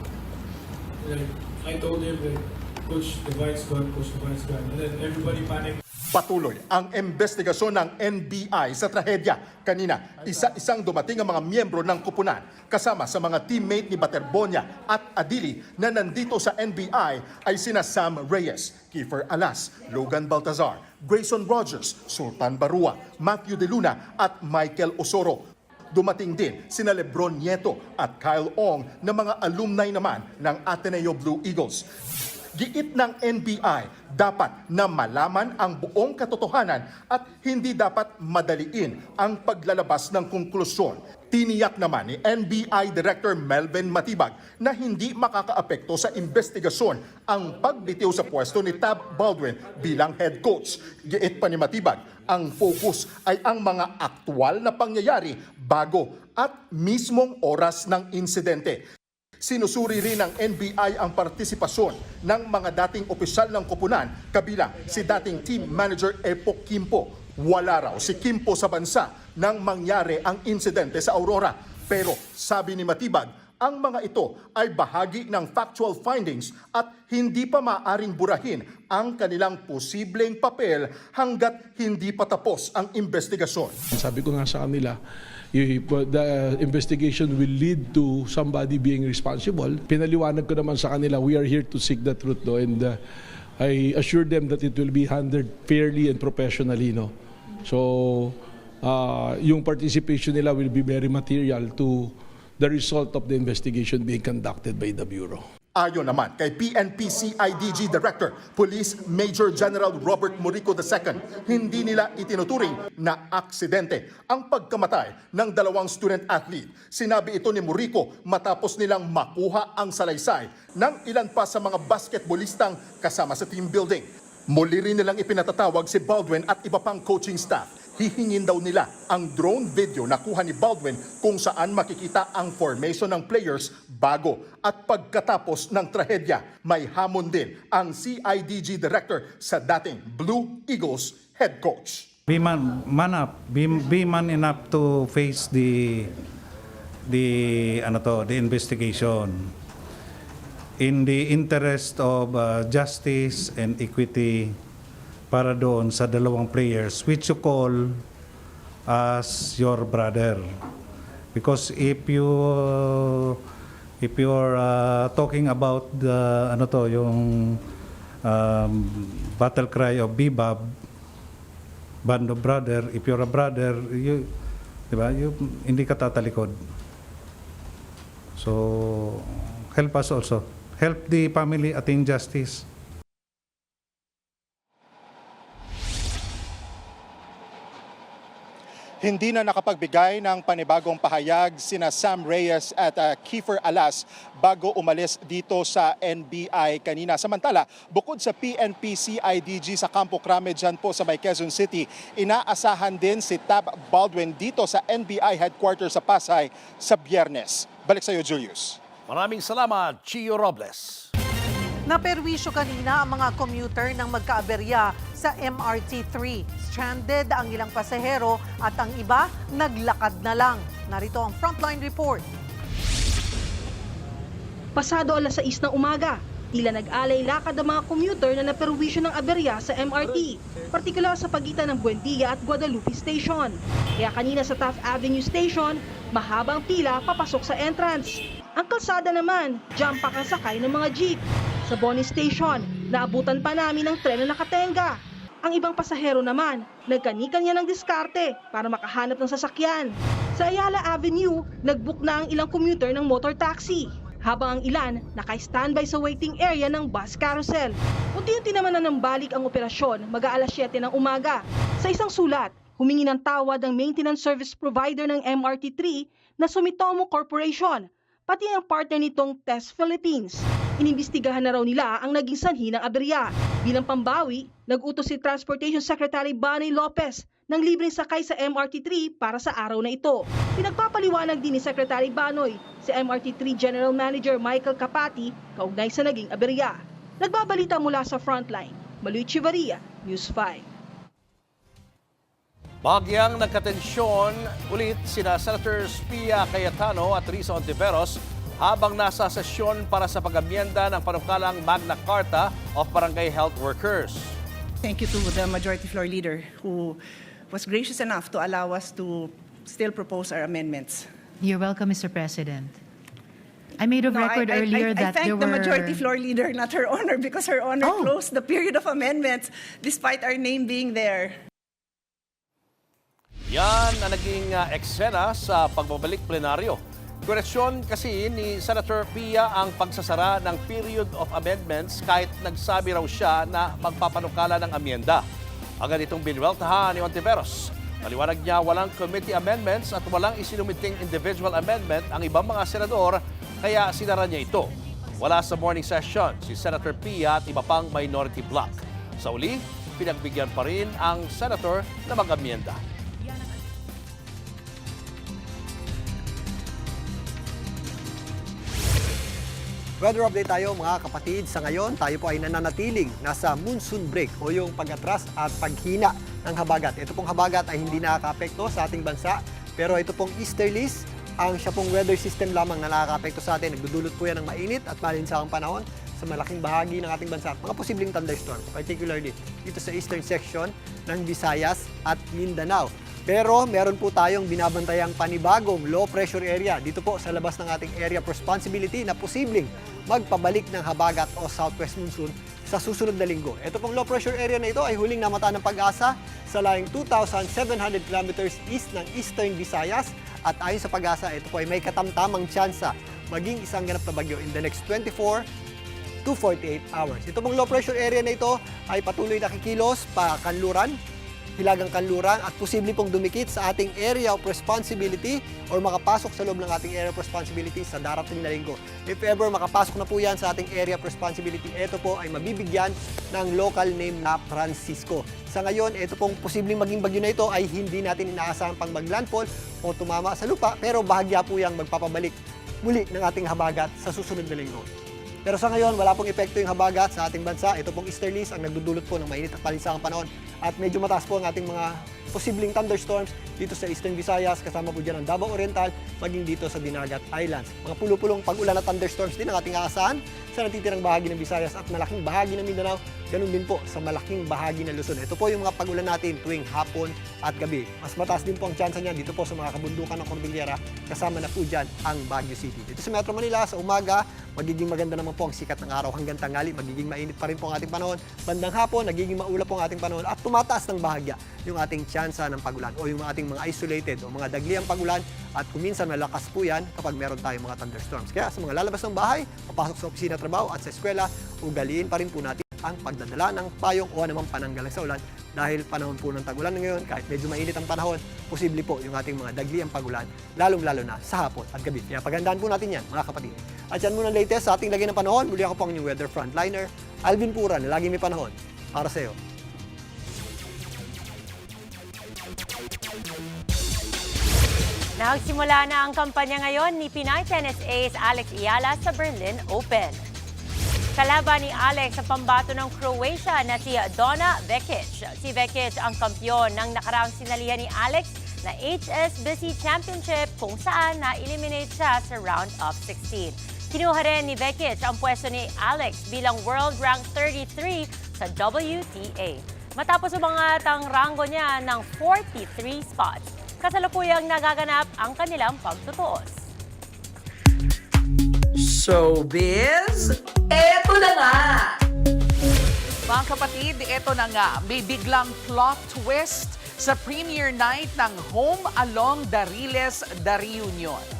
Like I told him, like, Coach Divine's gone, Coach Divine's gone, and then everybody panicked. Patuloy ang investigasyon ng NBI sa trahedya. Kanina, isa-isang dumating ang mga miyembro ng kupunan kasama sa mga teammate ni Baterbonia at Adili na nandito sa NBI ay sina Sam Reyes, Kiefer Alas, Logan Baltazar, Grayson Rogers, Sultan Barua, Matthew De Luna at Michael Osoro. Dumating din sina Lebron Nieto at Kyle Ong na mga alumni naman ng Ateneo Blue Eagles. Giit ng NBI, dapat na malaman ang buong katotohanan at hindi dapat madaliin ang paglalabas ng konklusyon. Tiniyak naman ni NBI Director Melvin Matibag na hindi makakaapekto sa investigasyon ang pagbitiw sa pwesto ni Tab Baldwin bilang head coach. Giit pa ni Matibag, ang focus ay ang mga aktwal na pangyayari bago at mismong oras ng insidente. Sinusuri rin ng NBI ang partisipasyon ng mga dating opisyal ng koponan, kabilang si dating team manager Epo Kimpo. Wala raw si Kimpo sa bansa nang mangyari ang insidente sa Aurora. Pero sabi ni Matibag, ang mga ito ay bahagi ng factual findings at hindi pa maaaring burahin ang kanilang posibleng papel hanggat hindi pa tapos ang investigasyon. Sabi ko nga sa kanila, the investigation will lead to somebody being responsible. Pinaliwanag ko naman sa kanila, we are here to seek the truth, no? And I assure them that it will be handled fairly and professionally. No? So, yung participation nila will be very material to the result of the investigation being conducted by the Bureau. Ayon naman kay PNP CIDG Director Police Major General Robert Murico II, hindi nila itinuturing na aksidente ang pagkamatay ng dalawang student athlete. Sinabi ito ni Murico matapos nilang makuha ang salaysay ng ilan pa sa mga basketballistang kasama sa team building. Muli rin nilang ipinatatawag si Baldwin at iba pang coaching staff. Hihingin daw nila ang drone video na kuha ni Baldwin kung saan makikita ang formation ng players bago at pagkatapos ng trahedya. May hamon din ang CIDG Director sa dating Blue Eagles head coach. Be man enough to face the investigation in the interest of justice and equity para doon sa dalawang players which you call as your brother. Because if you're talking about the yung battle cry of Bebop, Band of Brother, if you're a brother, hindi ka tatalikod. So help us also. Help the family attain justice. Hindi na nakapagbigay ng panibagong pahayag sina Sam Reyes at Kiefer Alas bago umalis dito sa NBI kanina. Samantala, bukod sa PNP CIDG sa Campo Crame dyan po sa may Quezon City, inaasahan din si Tab Baldwin dito sa NBI headquarters sa Pasay sa Biyernes. Balik sa iyo, Julius. Maraming salamat, Chio Robles. Naperwisyo kanina ang mga commuter ng magkaaberya sa MRT-3. Stranded ang ilang pasahero at ang iba naglakad na lang. Narito ang Frontline Report. Pasado alas 6 ng umaga, tila nag-alay lakad ang mga commuter na naperwisyo ng aberya sa MRT, partikular sa pagitan ng Buendia at Guadalupe Station. Kaya kanina sa Taft Avenue Station, mahabang pila papasok sa entrance. Ang kalsada naman, jump pa kasakay ng mga jeep. Sa Boni Station, naabutan pa namin ng tren na nakatenga. Ang ibang pasahero naman, nagkani-kanya ng diskarte para makahanap ng sasakyan. Sa Ayala Avenue, nagbook na ang ilang commuter ng motor taxi. Habang ang ilan, naka-standby sa waiting area ng bus carousel. Unti-unti naman na nambalik ang operasyon mag-aalas 7 ng umaga. Sa isang sulat, humingi ng tawad ang maintenance service provider ng MRT-3 na Sumitomo Corporation, pati ang partner nitong TES Philippines. Inimbestigahan na raw nila ang naging sanhi ng aberya. Bilang pambawi, nag-utos si Transportation Secretary Bani Lopez ng libreng sakay sa MRT-3 para sa araw na ito. Pinagpapaliwanag din ni Secretary Banoy si MRT-3 General Manager Michael Capati kaugnay sa naging aberya. Nagbabalita mula sa Frontline, Maluy Chivaria, News 5. Bagyang nagkatensyon ulit sina Senators Pia Cayetano at Risa Ontiveros habang nasa sesyon para sa pag-amyenda ng panukalang Magna Carta of Barangay Health Workers. Thank you to the Majority Floor Leader who was gracious enough to allow us to still propose our amendments. You're welcome, Mr. President. I made a record earlier that I there thank the were... Majority Floor Leader, not Her Honor, because Her Honor closed the period of amendments despite our name being there. Yan ang naging eksena sa pagbabalik plenaryo. Koreksyon kasi ni Senator Pia ang pagsasara ng period of amendments kahit nagsabi raw siya na magpapanukala ng amyenda. Agad itong binweltahan ni Ontiveros. Maliwanag niya walang committee amendments at walang isinumiting individual amendment ang ibang mga senador kaya sinara niya ito. Wala sa morning session si Senator Pia at iba pang minority bloc. Sa uli, pinagbigyan pa rin ang senator na mag-amyenda. Weather update tayo mga kapatid. Sa ngayon, tayo po ay nananatiling nasa monsoon break o yung pag-atras at paghina ng habagat. Ito pong habagat ay hindi nakaka-apekto sa ating bansa, pero ito pong easterlies, ang siya pong weather system lamang na nakaka-apekto sa atin. Nagdudulot po yan ng mainit at malinsahang panahon sa malaking bahagi ng ating bansa at mga posibleng thunderstorm, particularly dito sa eastern section ng Visayas at Mindanao. Pero meron po tayong binabantayang panibagong low pressure area dito po sa labas ng ating area of responsibility na posibleng magpabalik ng habagat o southwest monsoon sa susunod na linggo. Ito pong low pressure area na ito ay huling namata ng Pag-asa sa layong 2,700 kilometers east ng eastern Visayas at ayon sa Pag-asa, ito po ay may katamtamang tsansa maging isang ganap na bagyo in the next 24 to 48 hours. Ito pong low pressure area na ito ay patuloy na kikilos pa Kanluran, Hilagang Kanluran at posible pong dumikit sa ating area of responsibility or makapasok sa loob ng ating area of responsibility sa darating na linggo. If ever makapasok na po yan sa ating area of responsibility, ito po ay mabibigyan ng local name na Francisco. Sa ngayon, ito pong posibleng maging bagyo na ito ay hindi natin inaasahan pang maglandfall o tumama sa lupa, pero bahagya po yang magpapabalik muli ng ating habagat sa susunod na linggo. Pero sa ngayon, wala pong epekto yung habagat sa ating bansa. Ito pong easterlies ang nagdudulot po ng mainit at malinsahang panahon. At medyo mataas po ang ating mga posibleng thunderstorms dito sa Eastern Visayas, kasama po dyan ang Davao Oriental, maging dito sa Dinagat Islands. Mga pulo-pulong pag-ulan at thunderstorms din ang ating aasahan sa natitirang bahagi ng Visayas at malaking bahagi ng Mindanao, ganun din po sa malaking bahagi ng Luzon. Ito po yung mga pag-ulan natin tuwing hapon at gabi. Mas mataas din po ang tsansa niyan dito po sa mga kabundukan ng Cordillera, kasama na po dyan ang Baguio City. Dito sa Metro Manila, sa umaga, magiging maganda naman po ang sikat ng araw hanggang tanghali, magiging mainit pa rin po ang ating panahon. Bandang hapon, nagiging maulap po ang ating panahon at tumataas ng bahagya yung ating tsansa ng pag-ulan o yung ating mga isolated o mga dagliang pag-ulan at kuminsan malakas po yan kapag meron tayong mga thunderstorms. Kaya sa mga lalabas ng bahay, papasok sa opisina, trabaho at sa eskwela, ugaliin pa rin po natin ang pagdadala ng payong o anumang pananggalang sa ulan dahil panahon po ng tag-ulan ngayon, kahit medyo mainit ang panahon, posible po yung ating mga dagliang pag-ulan, lalong-lalo na sa hapon at gabi. Kaya pagandaan po natin yan, mga kapatid. At yan muna latest sa ating lagay ng panahon. Muli ako po ang inyong weather frontliner, Alvin Pura, na lagi may panahon para sa iyo. Nagsimula na ang kampanya ngayon ni Pinay tennis ace Alex Iyala sa Berlin Open. Kalaban ni Alex sa pambato ng Croatia na si Donna Vekic. Si Vekic ang kampyon ng nakaraang sinalihan ni Alex na HSBC Championship kung saan na-eliminate siya sa round of 16. Kinuha rin ni Vekic ang pwesto ni Alex bilang world rank 33 sa WTA. Matapos umangat ang ranggo niya ng 43 spots. Kasalukuyang nagaganap ang kanilang pagtutuos. Showbiz, eto na nga! Mga kapatid, eto na nga, may biglang plot twist sa premiere night ng Home Along Dariles The Reunion.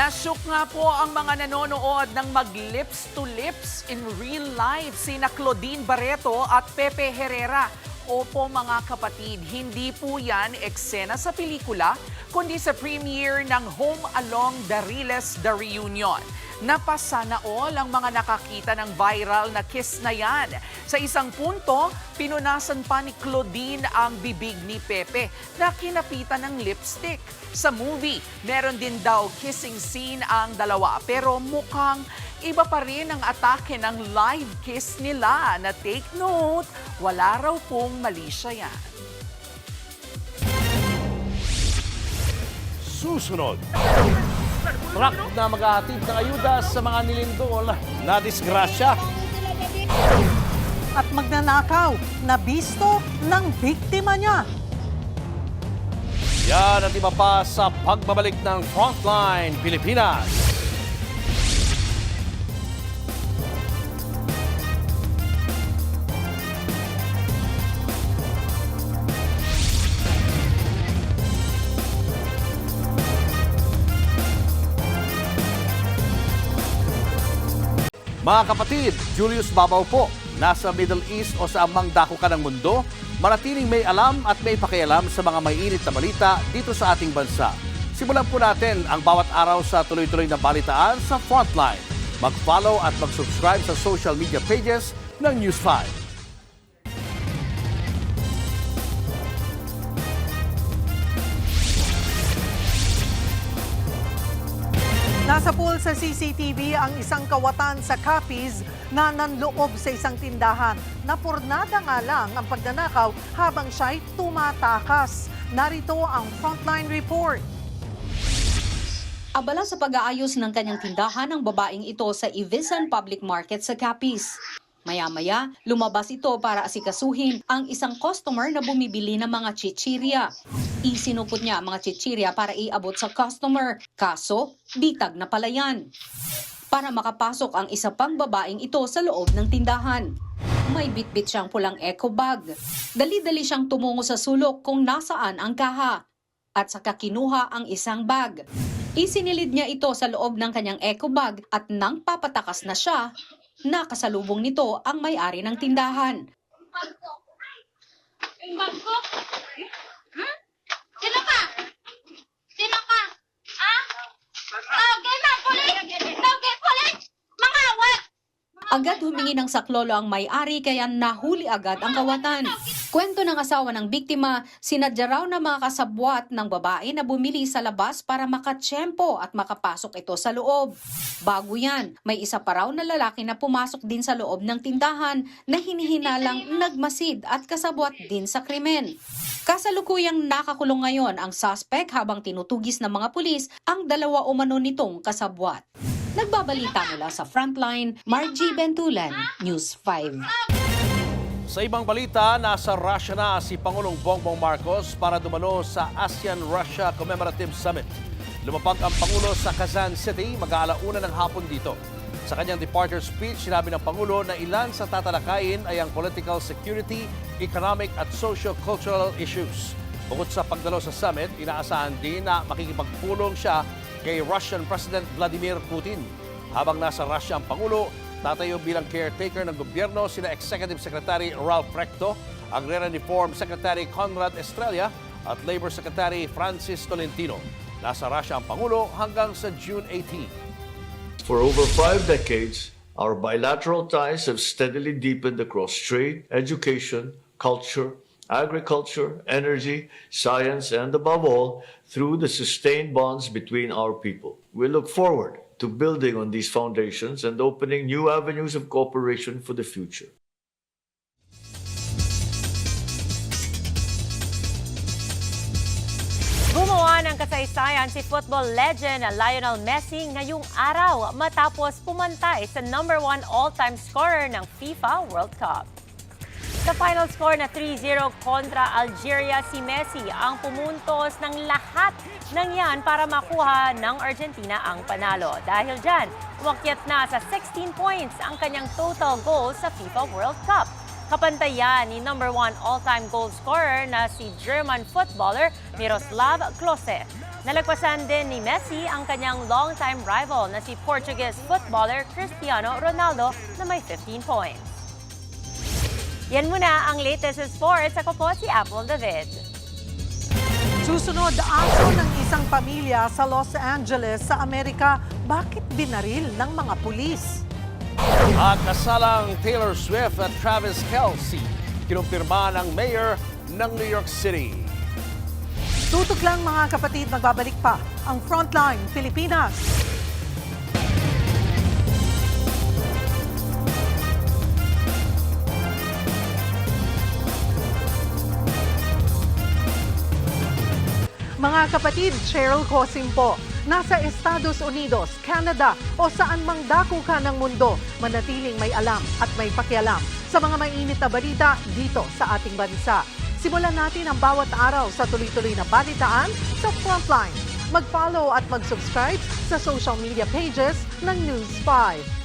Nasyok nga po ang mga nanonood ng mag-lips to lips in real life sina Claudine Barreto at Pepe Herrera. Opo mga kapatid, hindi po yan eksena sa pelikula, kundi sa premiere ng Home Along Dariles The Reunion. Napasana all ang mga nakakita ng viral na kiss na yan. Sa isang punto, pinunasan pa ni Claudine ang bibig ni Pepe na kinapitan ng lipstick. Sa movie, meron din daw kissing scene ang dalawa pero mukhang iba pa rin ang atake ng live kiss nila na take note, wala raw pong mali siya yan. Susunod, truck na maghahatid ng ayuda sa mga nilindol na disgrasya. At magnanakaw na bisto ng biktima niya. Yan at iba pa sa pagbabalik ng Frontline Pilipinas. Mga kapatid, Julius Babaw po. Nasa Middle East o sa amang dako ka ng mundo, manatiling may alam at may pakialam sa mga maiinit na balita dito sa ating bansa. Simulan po natin ang bawat araw sa tuloy-tuloy na balitaan sa Frontline. Mag-follow at mag-subscribe sa social media pages ng News 5. Nasa pool sa CCTV ang isang kawatan sa Capiz na nanloob sa isang tindahan. Napurnada nga lang ang pagnanakaw habang siya'y tumatakas. Narito ang Frontline Report. Abala sa pag-aayos ng kanyang tindahan ang babaeng ito sa Ivisan Public Market sa Capiz. Maya-maya, lumabas ito para asikasuhin ang isang customer na bumibili ng mga chichirya. Isinupot niya ang mga chichirya para iabot sa customer, kaso bitag na pala yan. Para makapasok ang isa pang babaeng ito sa loob ng tindahan. May bitbit siyang pulang eco bag. Dali-dali siyang tumungo sa sulok kung nasaan ang kaha. At saka kinuha ang isang bag. Isinilid niya ito sa loob ng kanyang eco bag at nang papatakas na siya, nakasalubong nito ang may-ari ng tindahan. Sino ka? Sino ka? Ah? Tawagin na, pulis! Tawagin, pulis! Mga awat! Mga Agad humingi ng saklolo ang may-ari kaya nahuli agad ang kawatan. Kwento ng asawa ng biktima, sinadya raw ng mga kasabwat ng babae na bumili sa labas para makatsyempo at makapasok ito sa loob. Bago yan, may isa pa raw na lalaki na pumasok din sa loob ng tindahan na hinihinalang nagmasid at kasabwat din sa krimen. Kasalukuyang nakakulong ngayon ang suspect habang tinutugis ng mga pulis ang dalawa umano nitong kasabwat. Nagbabalita mula sa Frontline, Margie Bentulan, News 5. Sa ibang balita, nasa Russia na si Pangulong Bongbong Marcos para dumalo sa ASEAN-Russia Commemorative Summit. Lumapag ang Pangulo sa Quezon City mag-aalauna ng hapon dito. Sa kanyang departure speech, sinabi ng Pangulo na ilan sa tatalakayin ay ang political security, economic at socio-cultural issues. Bukod sa pagdalo sa summit, inaasahan din na makikipagpulong siya kay Russian President Vladimir Putin. Habang nasa Russia ang Pangulo, tatayo bilang caretaker ng gobyerno sina Executive Secretary Ralph Recto, Agrarian-Reform Secretary Conrad Estrella at Labor Secretary Francis Tolentino. Nasa Russia ang Pangulo hanggang sa June 18. For over 5 decades, our bilateral ties have steadily deepened across trade, education, culture, agriculture, energy, science, and above all, through the sustained bonds between our people. We look forward to building on these foundations and opening new avenues of cooperation for the future. Gumawa ng kasaysayan si football legend Lionel Messi ngayong araw matapos pumantay sa #1 all-time scorer ng FIFA World Cup. Sa final score na 3-0 kontra Algeria, si Messi ang pumuntos ng lahat ng yan para makuha ng Argentina ang panalo. Dahil dyan, umakyat na sa 16 points ang kanyang total goals sa FIFA World Cup. Kapantayan ni #1 all-time goal scorer na si German footballer Miroslav Klose. Nalagpasan din ni Messi ang kanyang long-time rival na si Portuguese footballer Cristiano Ronaldo na may 15 points. Yan muna ang latest sports. Ako po si Apple David. Susunod, aso ng isang pamilya sa Los Angeles sa Amerika, bakit binaril ng mga pulis? At kasalang Taylor Swift at Travis Kelce, kinumpirma ng mayor ng New York City. Tutok lang mga kapatid, magbabalik pa ang Frontline Pilipinas. Mga kapatid, Cheryl Cosim po. Nasa Estados Unidos, Canada o saan mang dako ka ng mundo, manatiling may alam at may pakialam sa mga mainit na balita dito sa ating bansa. Simulan natin ang bawat araw sa tuloy-tuloy na balitaan sa Frontline. Mag-follow at mag-subscribe sa social media pages ng News 5.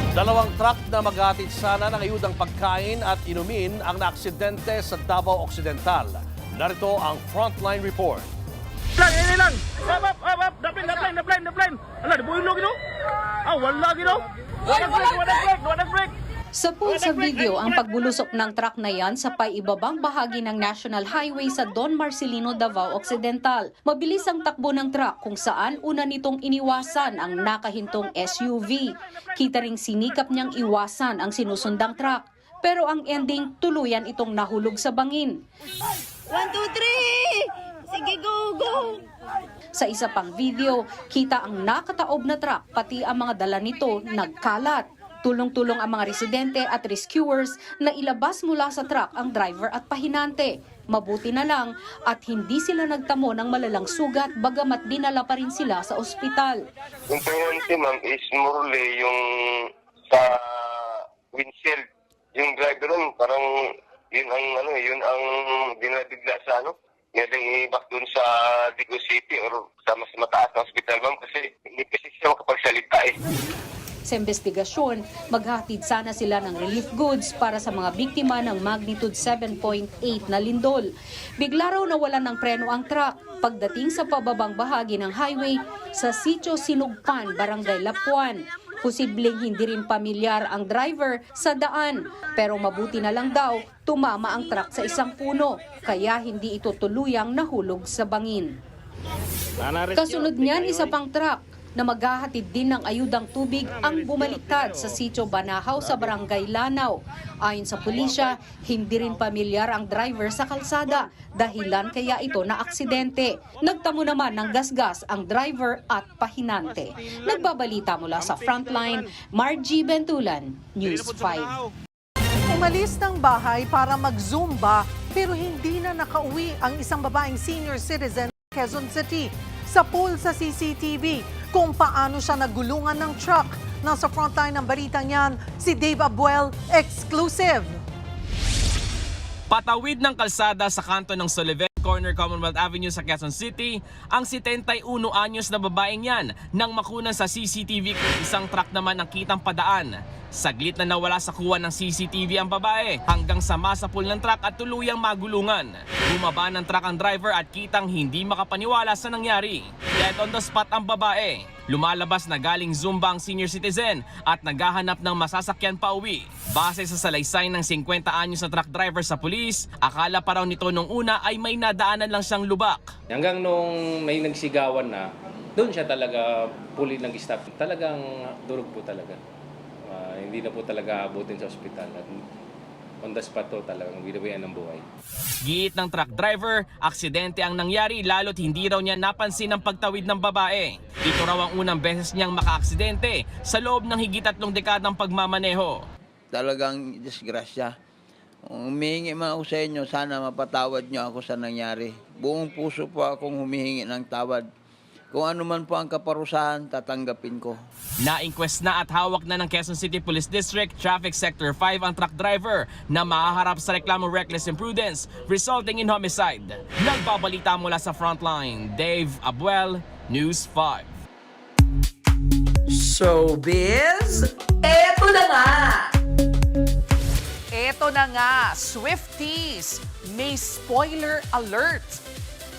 Dalawang truck na maghatid sana ng ayudang pagkain at inumin ang naaksidente sa Davao Occidental. Narito ang Frontline Report. Ini lang! Up! Daplin! Ala, dibuhin gino? Wala gino? Wala break! Sa pool sa video ang pagbulusok ng truck na yan sa paibabang bahagi ng National Highway sa Don Marcelino, Davao Occidental. Mabilis ang takbo ng truck kung saan una nitong iniwasan ang nakahintong SUV. Kita ring sinikap niyang iwasan ang sinusundang truck. Pero ang ending, tuluyan itong nahulog sa bangin. 1, 2, 3! Sige, go! Sa isa pang video, kita ang nakataob na truck pati ang mga dala nito nagkalat. Tulong-tulong ang mga residente at rescuers na ilabas mula sa truck ang driver at pahinante. Mabuti na lang at hindi sila nagtamo ng malalang sugat bagamat dinala pa rin sila sa ospital. Yung priority ma'am is morely yung sa windshield. Yung driver nun parang yun ang dinabigla sa Ngayon i-back dun sa Digo City or sa mas mataas na hospital ma'am kasi hindi kasi siya makapagsalita Sa investigasyon, maghatid sana sila ng relief goods para sa mga biktima ng magnitude 7.8 na lindol. Bigla raw nawalan ng preno ang truck pagdating sa pababang bahagi ng highway sa Sitio Sinugpan, Barangay Lapuan. Posibleng hindi rin pamilyar ang driver sa daan, pero mabuti na lang daw tumama ang truck sa isang puno, kaya hindi ito tuluyang nahulog sa bangin. Kasunod niyan, isa pang truck na maghahatid din ng ayudang tubig ang bumaliktad sa Sitio Banahaw sa Barangay Lanao. Ayon sa pulisya, hindi rin pamilyar ang driver sa kalsada, dahilan kaya ito na aksidente. Nagtamo naman ng gasgas ang driver at pahinante. Nagbabalita mula sa Frontline, Margie Bentulan, News 5. Umalis ng bahay para mag-Zumba pero hindi na nakauwi ang isang babaeng senior citizen sa Quezon City. Sa pool sa CCTV kung paano siya nagulungan ng truck. Nasa frontline ng balitang yan, si Dave Abuel, exclusive. Patawid ng kalsada sa kanto ng Sullivan Corner Commonwealth Avenue sa Quezon City, ang 71 anyos na babaeng yan nang makunan sa CCTV kung isang truck naman ang kitang padaan. Saglit na nawala sa kuha ng CCTV ang babae hanggang sa masapul ng truck at tuluyang magulungan. Bumaba ng truck ang driver at kitang hindi makapaniwala sa nangyari. Dead on the spot ang babae. Lumalabas na galing Zumba ang senior citizen at naghahanap ng masasakyan pa uwi. Base sa salaysay ng 50 anyos na truck driver sa pulis, akala pa raw nito nung una ay may nadaanan lang siyang lubak. Hanggang nung may nagsigawan na, doon siya talaga puli nag-stop. Talagang durog po talaga. Hindi na po talaga abutin sa ospital. At on the spot to talagang binabayan ng buhay. Giit ng truck driver, aksidente ang nangyari lalo't hindi raw niya napansin ang pagtawid ng babae. Ito raw ang unang beses niyang makaaksidente sa loob ng higit 3 dekadang pagmamaneho. Talagang disgrasya. Humihingi man ako sa inyo, sana mapatawad niyo ako sa nangyari. Buong puso po akong humihingi ng tawad. Kung ano man po ang kaparusahan, tatanggapin ko. Na-inquest na at hawak na ng Quezon City Police District Traffic Sector 5 ang truck driver na mahaharap sa reklamong reckless imprudence resulting in homicide. Nagbabalita mula sa Frontline, Dave Abuel, News 5. Showbiz, eto na nga! Eto na nga, Swifties, may spoiler alert.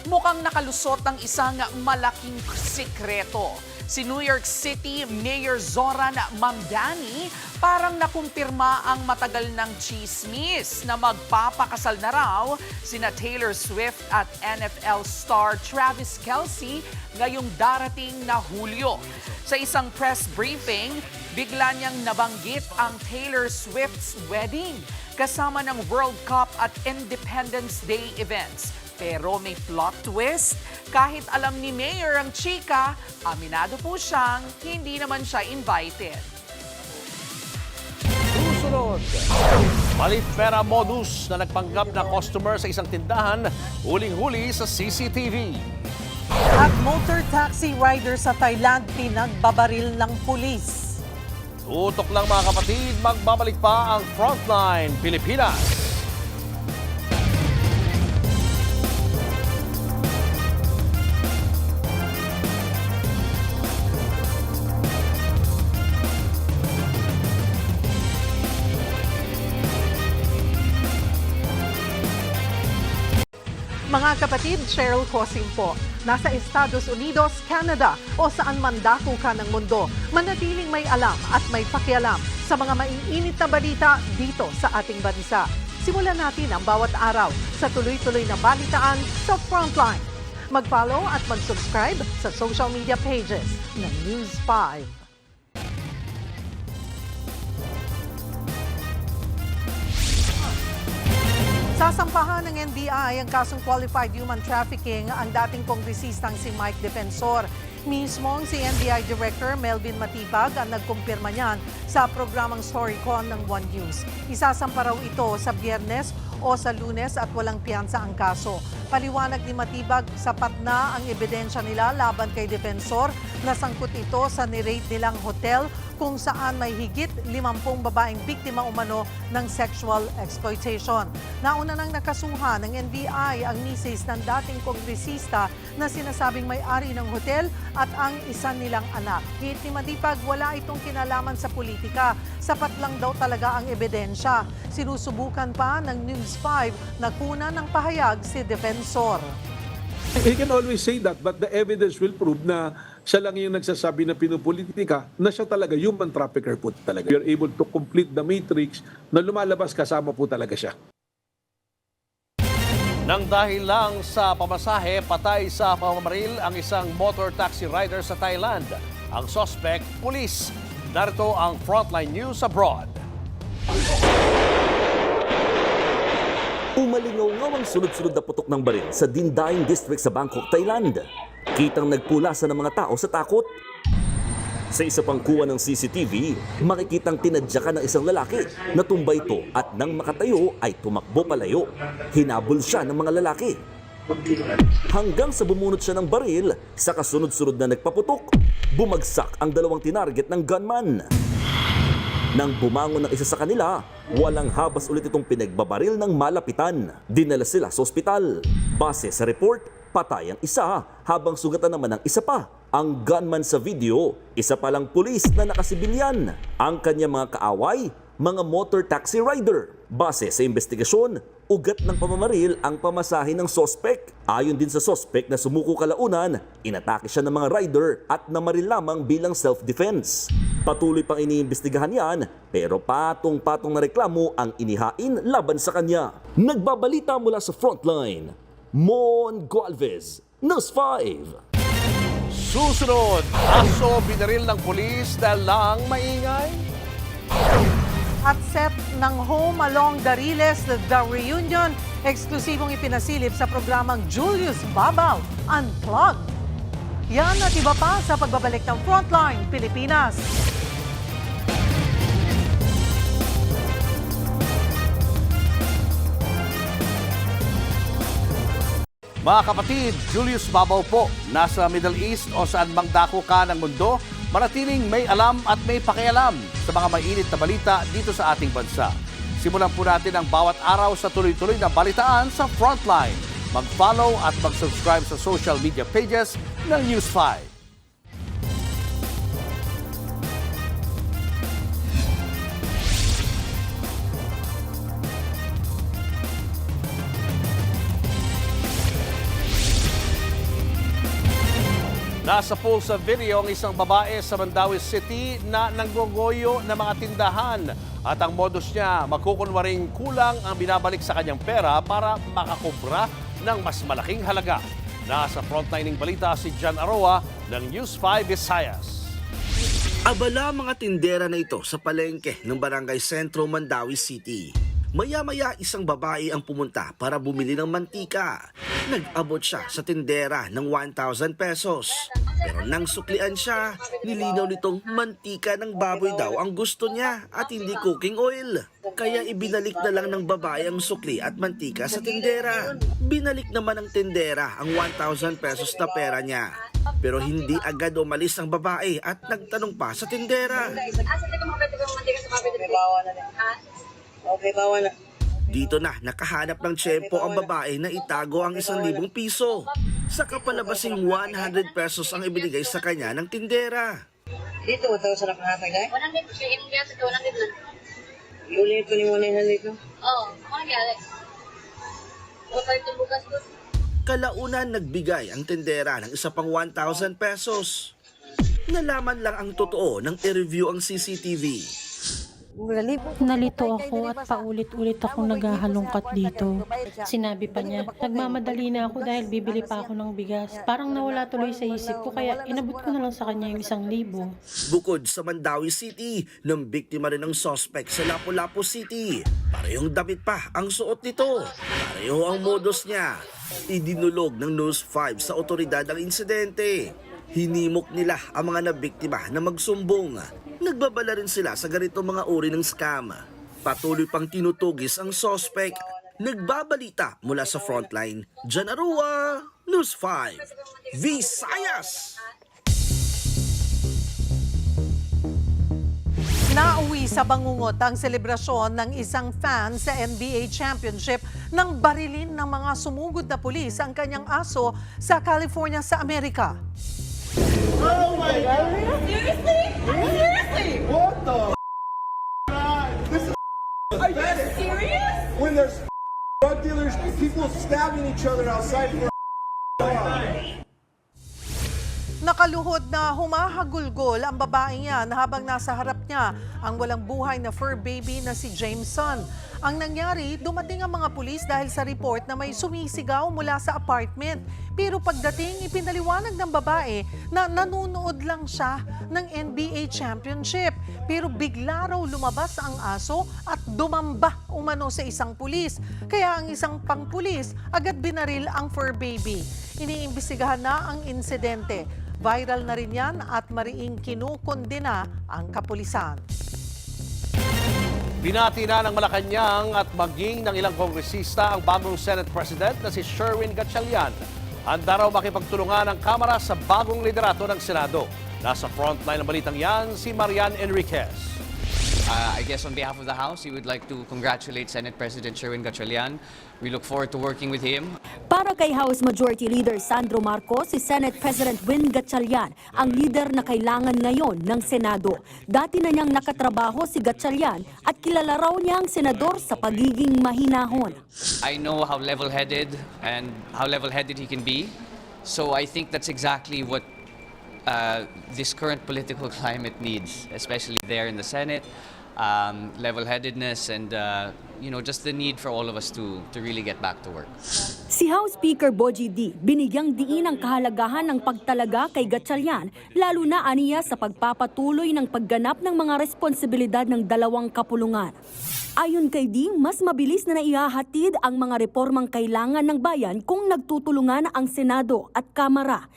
Mukhang nakalusot ang isang malaking sikreto. Si New York City Mayor Zoran Mamdani parang nakumpirma ang matagal ng chismis na magpapakasal na raw sina Taylor Swift at NFL star Travis Kelce ngayong darating na Hulyo. Sa isang press briefing, bigla niyang nabanggit ang Taylor Swift's wedding kasama ng World Cup at Independence Day events. Pero may plot twist. Kahit alam ni Mayor ang chika, aminado po siyang hindi naman siya invited. Susunod, Malifera modus na nagpanggap na customer sa isang tindahan, huling-huli sa CCTV. At motor taxi rider sa Thailand pinagbabaril ng pulis. Tutok lang mga kapatid, magbabalik pa ang Frontline Pilipinas. Mga kapatid, Cheryl Cosim po. Nasa Estados Unidos, Canada o saan man dako ka ng mundo, manatiling may alam at may pakialam sa mga maiinit na balita dito sa ating bansa. Simulan natin ang bawat araw sa tuloy-tuloy na balitaan sa Frontline. Mag-follow at mag-subscribe sa social media pages ng News 5. Sasampahan ng NBI ang kasong qualified human trafficking ang dating kongresistang si Mike Defensor. Mismong si NBI Director Melvin Matibag ang nagkumpirma niyan sa programang Storycon ng One News. Isasampa raw ito sa Biyernes o sa Lunes at walang piyansa ang kaso. Paliwanag ni Matibag, sapat na ang ebidensya nila laban kay Defensor na sangkot ito sa nirate nilang hotel kung saan may higit 50 babaeng biktima umano ng sexual exploitation. Nauna nang nakasuhan ng NBI ang misis ng dating kongresista na sinasabing may-ari ng hotel at ang isa nilang anak. Hit ni Matibag, wala itong kinalaman sa politika. Sapat lang daw talaga ang ebidensya. Sinusubukan pa ng News 5 na kunan ng pahayag si Defensor. He can always say that, but the evidence will prove na siya lang yung nagsasabi na pinupolitika, na siya talaga human trafficker po talaga. We are able to complete the matrix na lumalabas kasama po talaga siya. Nang dahil lang sa pamasahe, patay sa pamamaril ang isang motor taxi rider sa Thailand. Ang suspect, pulis. Narito ang Frontline News Abroad. Umalingaw-ngaw ang sunod-sunod na putok ng baril sa Dindaing District sa Bangkok, Thailand. Kitang nagpulasan ng mga tao sa takot. Sa isa pang kuha ng CCTV, makikitang tinadyakan ng isang lalaki. Natumba ito at nang makatayo ay tumakbo palayo. Hinabol siya ng mga lalaki. Hanggang sa bumunot siya ng baril, sa kasunod-sunod na nagpaputok, bumagsak ang dalawang tinarget ng gunman. Nang bumangon ng isa sa kanila, walang habas ulit itong pinagbabaril ng malapitan. Dinala sila sa ospital. Base sa report, patay ang isa habang sugatan naman ang isa pa. Ang gunman sa video, isa palang pulis na nakasibilyan. Ang kanyang mga kaaway, mga motor taxi rider. Base sa investigasyon, ugat ng pamamaril ang pamasahe ng sospek. Ayon din sa sospek na sumuko kalaunan, inatake siya ng mga rider at namaril lamang bilang self-defense. Patuloy pang iniimbestigahan yan, pero patong-patong na reklamo ang inihain laban sa kanya. Nagbabalita mula sa Frontline, Mon Gualvez, News 5. Susunod, aso binaril ng pulis dahil lang maingay. At set ng Home Along Dariles, The Reunion, eksklusibong ipinasilip sa programang Julius Babaw Unplugged. Yan at iba pa sa pagbabalik ng Frontline Pilipinas. Mga kapatid, Julius Babaw po, nasa Middle East o saan mang dako ka ng mundo, manatiling may alam at may pakialam sa mga mainit na balita dito sa ating bansa. Simulan po natin ang bawat araw sa tuloy-tuloy na balitaan sa Frontline. Mag-follow at mag-subscribe sa social media pages ng News 5. Nasa pool sa video ang isang babae sa Mandawi City na nanggogoyo ng mga tindahan. At ang modus niya, magkukunwaring kulang ang binabalik sa kanyang pera para makakubra ng mas malaking halaga. Nasa frontline ng balita si Jan Aroa ng News 5 Visayas. Abala mga tindera na ito sa palengke ng Barangay Sentro, Mandawi City. Maya-maya isang babae ang pumunta para bumili ng mantika. Nag-abot siya sa tindera ng 1,000 pesos. Pero nang suklian siya, nilinaw nitong mantika ng baboy daw ang gusto niya at hindi cooking oil. Kaya ibinalik na lang ng babae ang sukli at mantika sa tindera. Binalik naman ng tindera ang 1,000 pesos na pera niya. Pero hindi agad umalis ang babae at nagtanong pa sa tindera. Okay, bawa na. Dito na nakahanap ng tiyempo ang babae na itago ang 1,000 piso. Sa kapalabasing 100 pesos ang ibinigay sa kanya ng tindera. Dito, ito sa nakahatag na? 100 siya, yung biya sa 100 lang. Iuli ito ni mo 900 no? Oo, ako nagyari. Baka ito bukas ko. Kalaunan nagbigay ang tindera ng isa pang 1,000 pesos. Nalaman lang ang totoo nang i-review ang CCTV. Nalito ako at paulit-ulit akong naghahalongkat dito. Sinabi pa niya, nagmamadali na ako dahil bibili pa ako ng bigas. Parang nawala tuloy sa isip ko kaya inabot ko na lang sa kanya yung 1,000. Bukod sa Mandawi City, nang biktima rin ng suspect sa Lapu-Lapu City. Parehong damit pa ang suot nito. Pareho ang modus niya. Idinulog ng News 5 sa otoridad ang insidente. Hinimok nila ang mga nabiktima na magsumbong. Nagbabala rin sila sa ganitong mga uri ng scam. Patuloy pang tinutugis ang suspect. Nagbabalita mula sa Frontline, Jan Arua, News 5, Visayas! Nauwi sa bangungot ang selebrasyon ng isang fan sa NBA Championship nang barilin ng mga sumugod na pulis ang kanyang aso sa California sa Amerika. Oh my God! Seriously? Seriously? What the This is Are you serious? When there's drug dealers, people stabbing each other outside for Nakaluhod na humahagulgol ang babaeng yan habang nasa harap niya ang walang buhay na fur baby na si Jameson. Ang nangyari, dumating ang mga pulis dahil sa report na may sumisigaw mula sa apartment. Pero pagdating, ipinaliwanag ng babae na nanunood lang siya ng NBA Championship. Pero bigla raw lumabas ang aso at dumamba umano sa isang pulis. Kaya ang isang pang-pulis agad binaril ang fur baby. Iniimbestigahan na ang insidente. Viral na rin yan at mariing kinukondena ang kapulisan. Binati na ng Malacanang at maging ng ilang kongresista ang bagong Senate President na si Sherwin Gatchalian. Handa raw makipagtulungan ang Kamara sa bagong liderato ng Senado. Nasa frontline ng balitang yan si Marian Enriquez. I guess on behalf of the House, we would like to congratulate Senate President Sherwin Gatchalian. We look forward to working with him. Para kay House Majority Leader Sandro Marcos, si Senate President Win Gatchalian ang leader na kailangan ngayon ng Senado. Dati na niyang nakatrabaho si Gatchalian at kilala raw niya ang senador sa pagiging mahinahon. I know how level-headed he can be. So I think that's exactly what this current political climate needs, especially there in the Senate. Level-headedness and just the need for all of us to really get back to work. Si House Speaker Bogie D, binigyang diin ang kahalagahan ng pagtalaga kay Gatchalian, lalo na aniya sa pagpapatuloy ng pagganap ng mga responsibilidad ng dalawang kapulungan. Ayon kay Ding, mas mabilis na naihahatid ang mga reformang kailangan ng bayan kung nagtutulungan ang Senado at Kamara.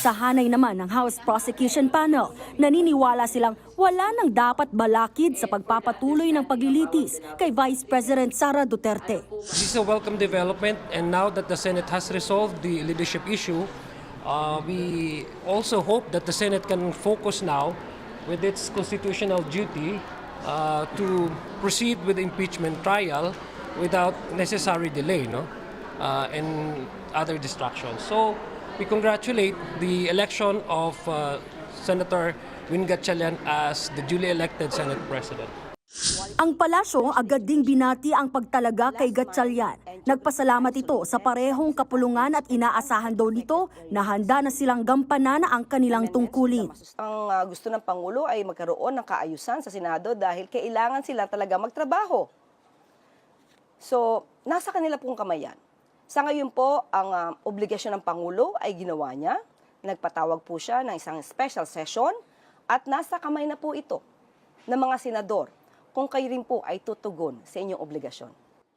Sa hanay naman ng House Prosecution Panel, naniniwala silang wala nang dapat balakid sa pagpapatuloy ng paglilitis kay Vice President Sara Duterte. This is a welcome development, and now that the Senate has resolved the leadership issue, we also hope that the Senate can focus now with its constitutional duty to proceed with the impeachment trial without necessary delay, and other distractions. So we congratulate the election of Senator Win Gatchalian as the duly elected Senate President. Ang palasyo agad ding binati ang pagtalaga kay Gatchalian. Nagpasalamat ito sa parehong kapulungan at inaasahan daw nito na handa na silang gampanan ang kanilang tungkulin. Ang gusto ng Pangulo ay magkaroon ng kaayusan sa Senado dahil kailangan sila talaga magtrabaho. So, nasa kanila pong kamay yan. Sa ngayon po, ang obligasyon ng Pangulo ay ginawa niya. Nagpatawag po siya ng isang special session at nasa kamay na po ito ng mga senador kung kayo rin po ay tutugon sa inyong obligasyon.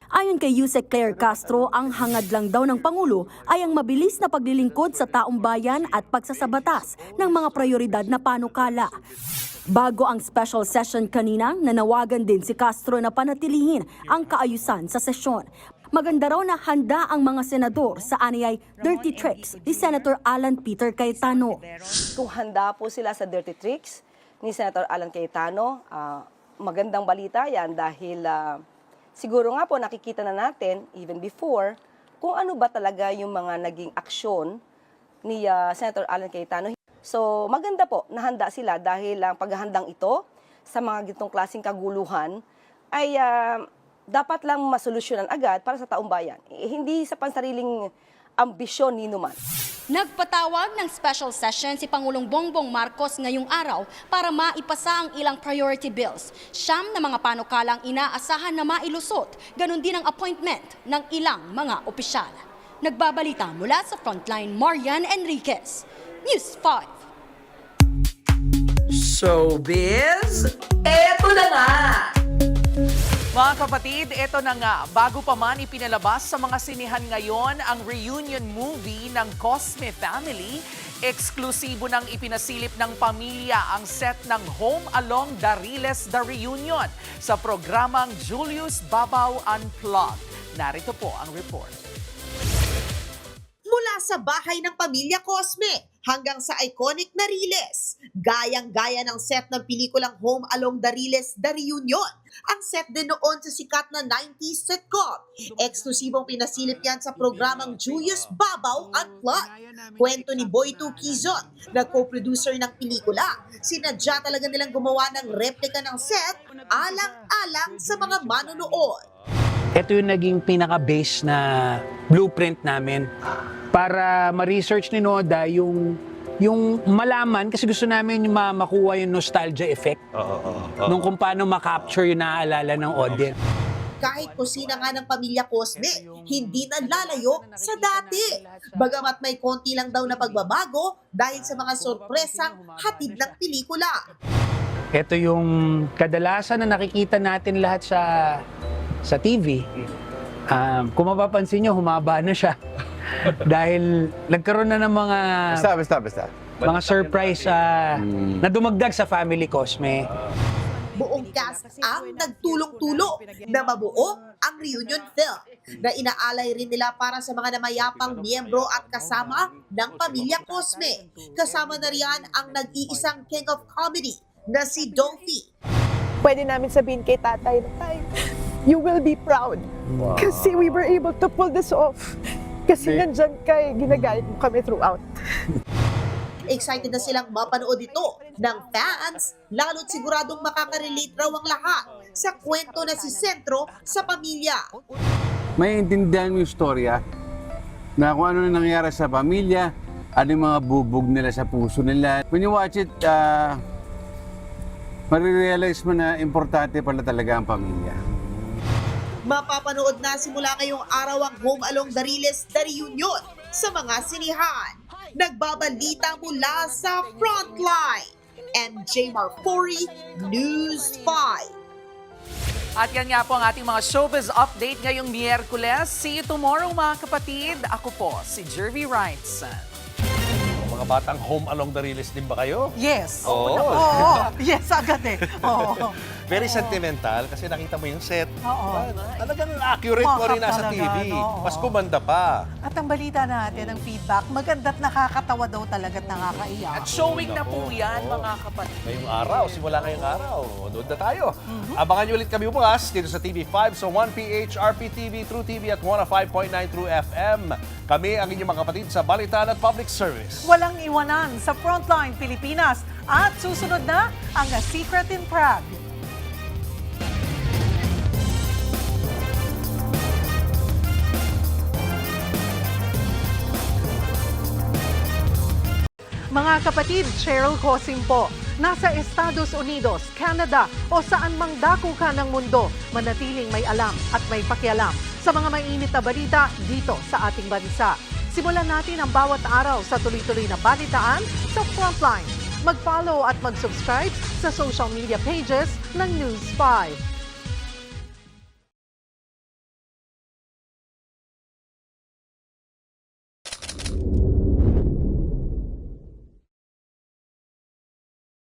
Ayon kay Yusek Claire Castro, ang hangad lang daw ng Pangulo ay ang mabilis na paglilingkod sa taong bayan at pagsasabatas ng mga prioridad na panukala. Bago ang special session kanina, nanawagan din si Castro na panatilihin ang kaayusan sa sesyon. Maganda raw na handa ang mga senador sa aniyay dirty tricks ni Senator Alan Peter Cayetano. Kung handa po sila sa dirty tricks ni Senator Alan Cayetano, magandang balita yan dahil siguro nga po nakikita na natin even before kung ano ba talaga yung mga naging aksyon ni Senator Alan Cayetano. So maganda po na handa sila dahil ang paghahandang ito sa mga gitong klaseng kaguluhan ay dapat lang masolusyonan agad para sa taong bayan. Hindi sa pansariling ambisyon ni numan. Nagpatawag ng special session si Pangulong Bongbong Marcos ngayong araw para maipasa ang ilang priority bills. 9 na mga panukalang inaasahan na mailusot, ganun din ang appointment ng ilang mga opisyal. Nagbabalita mula sa Frontline, Marian Enriquez, News 5. Showbiz, eto na nga! Mga kapatid, ito na nga, bago pa man ipinalabas sa mga sinihan ngayon ang reunion movie ng Cosme Family, eksklusibo nang ipinasilip ng pamilya ang set ng Home Along Dariles The Reunion sa programang Julius Babaw Unplugged. Narito po ang report. Mula sa bahay ng pamilya Cosme hanggang sa iconic na Riles, gayang-gaya ng set ng pelikulang Home Along Dariles The Reunion. Ang set din noon sa sikat na 90s sitcom. Eksklusibong pinasilip yan sa programang Julius Babaw Unplugged. Kwento ni Boy Tu Quizon, na co-producer ng pelikula. Sinadya talaga nilang gumawa ng replika ng set alang-alang sa mga manonood. Ito yung naging pinaka-base na blueprint namin para ma-research ni Noda yung yung malaman, kasi gusto namin yung makuha yung nostalgia effect nung kung paano makapture yung naaalala ng audience. Kahit kusina nga ng pamilya Cosme, hindi na lalayo sa dati. Bagamat may konti lang daw na pagbabago dahil sa mga sorpresang hatid ng pelikula. Ito yung kadalasan na nakikita natin lahat sa TV. Kung mapapansin nyo, humaba na siya. Dahil nagkaroon na ng mga mga surprise na dumagdag sa Family Cosme. Buong cast ang nagtulong-tulong na mabuo ang reunion film na inaalay rin nila para sa mga namayapang miyembro at kasama ng pamilya Cosme. Kasama na riyan ang nag-iisang king of comedy na si Dolphy. Pwede namin sabihin kay tatay, "Tay, you will be proud." Kasi we were able to pull this off. Kasi nandyan kay ginagayad mo kami throughout. Excited na silang mapanood ito ng fans, lalo't siguradong makaka-relate raw ang lahat sa kwento na si sentro sa pamilya. May intindihan mo yung storya na kung ano na nangyari sa pamilya, ano yung mga bubog nila sa puso nila. When you watch it, marirealize mo na importante pala talaga ang pamilya. Mapapanood na simula ngayong araw ang Home Along the Riles The Reunion sa mga sinihan. Nagbabalita mula sa Frontline. MJ Marfori, News 5. At yan nga po ang ating mga showbiz update ngayong Miyerkules. See you tomorrow mga kapatid. Ako po si Jervy Wrightson. Mga batang Home Along the Riles din ba kayo? Yes. Oo. Yes, agad eh. Oo. Very sentimental kasi nakita mo yung set. Oo. Talagang accurate mo rin nasa Talaga, TV. no? Mas kumanda pa. At ang balita natin, ang feedback, maganda't nakakatawa daw talaga at nakakaiyak. At showing na po yan mga kapatid. Ngayong araw, simula ngayong araw. Nood na tayo. Abangan nyo ulit kami bukas dito sa TV5 sa 1PH, RPTV, True TV at 105.9 True FM. Kami ang inyong mga kapatid sa Balitaan at Public Service. Walang iwanan sa Frontline Pilipinas. At susunod na ang A Secret in Prague. Mga kapatid, Cheryl Cosim po. Nasa Estados Unidos, Canada o saan mang dako ka ng mundo, manatiling may alam at may pakialam sa mga mainit na balita dito sa ating bansa. Simulan natin ang bawat araw sa tuloy-tuloy na balitaan sa Frontline. Mag-follow at mag-subscribe sa social media pages ng News 5.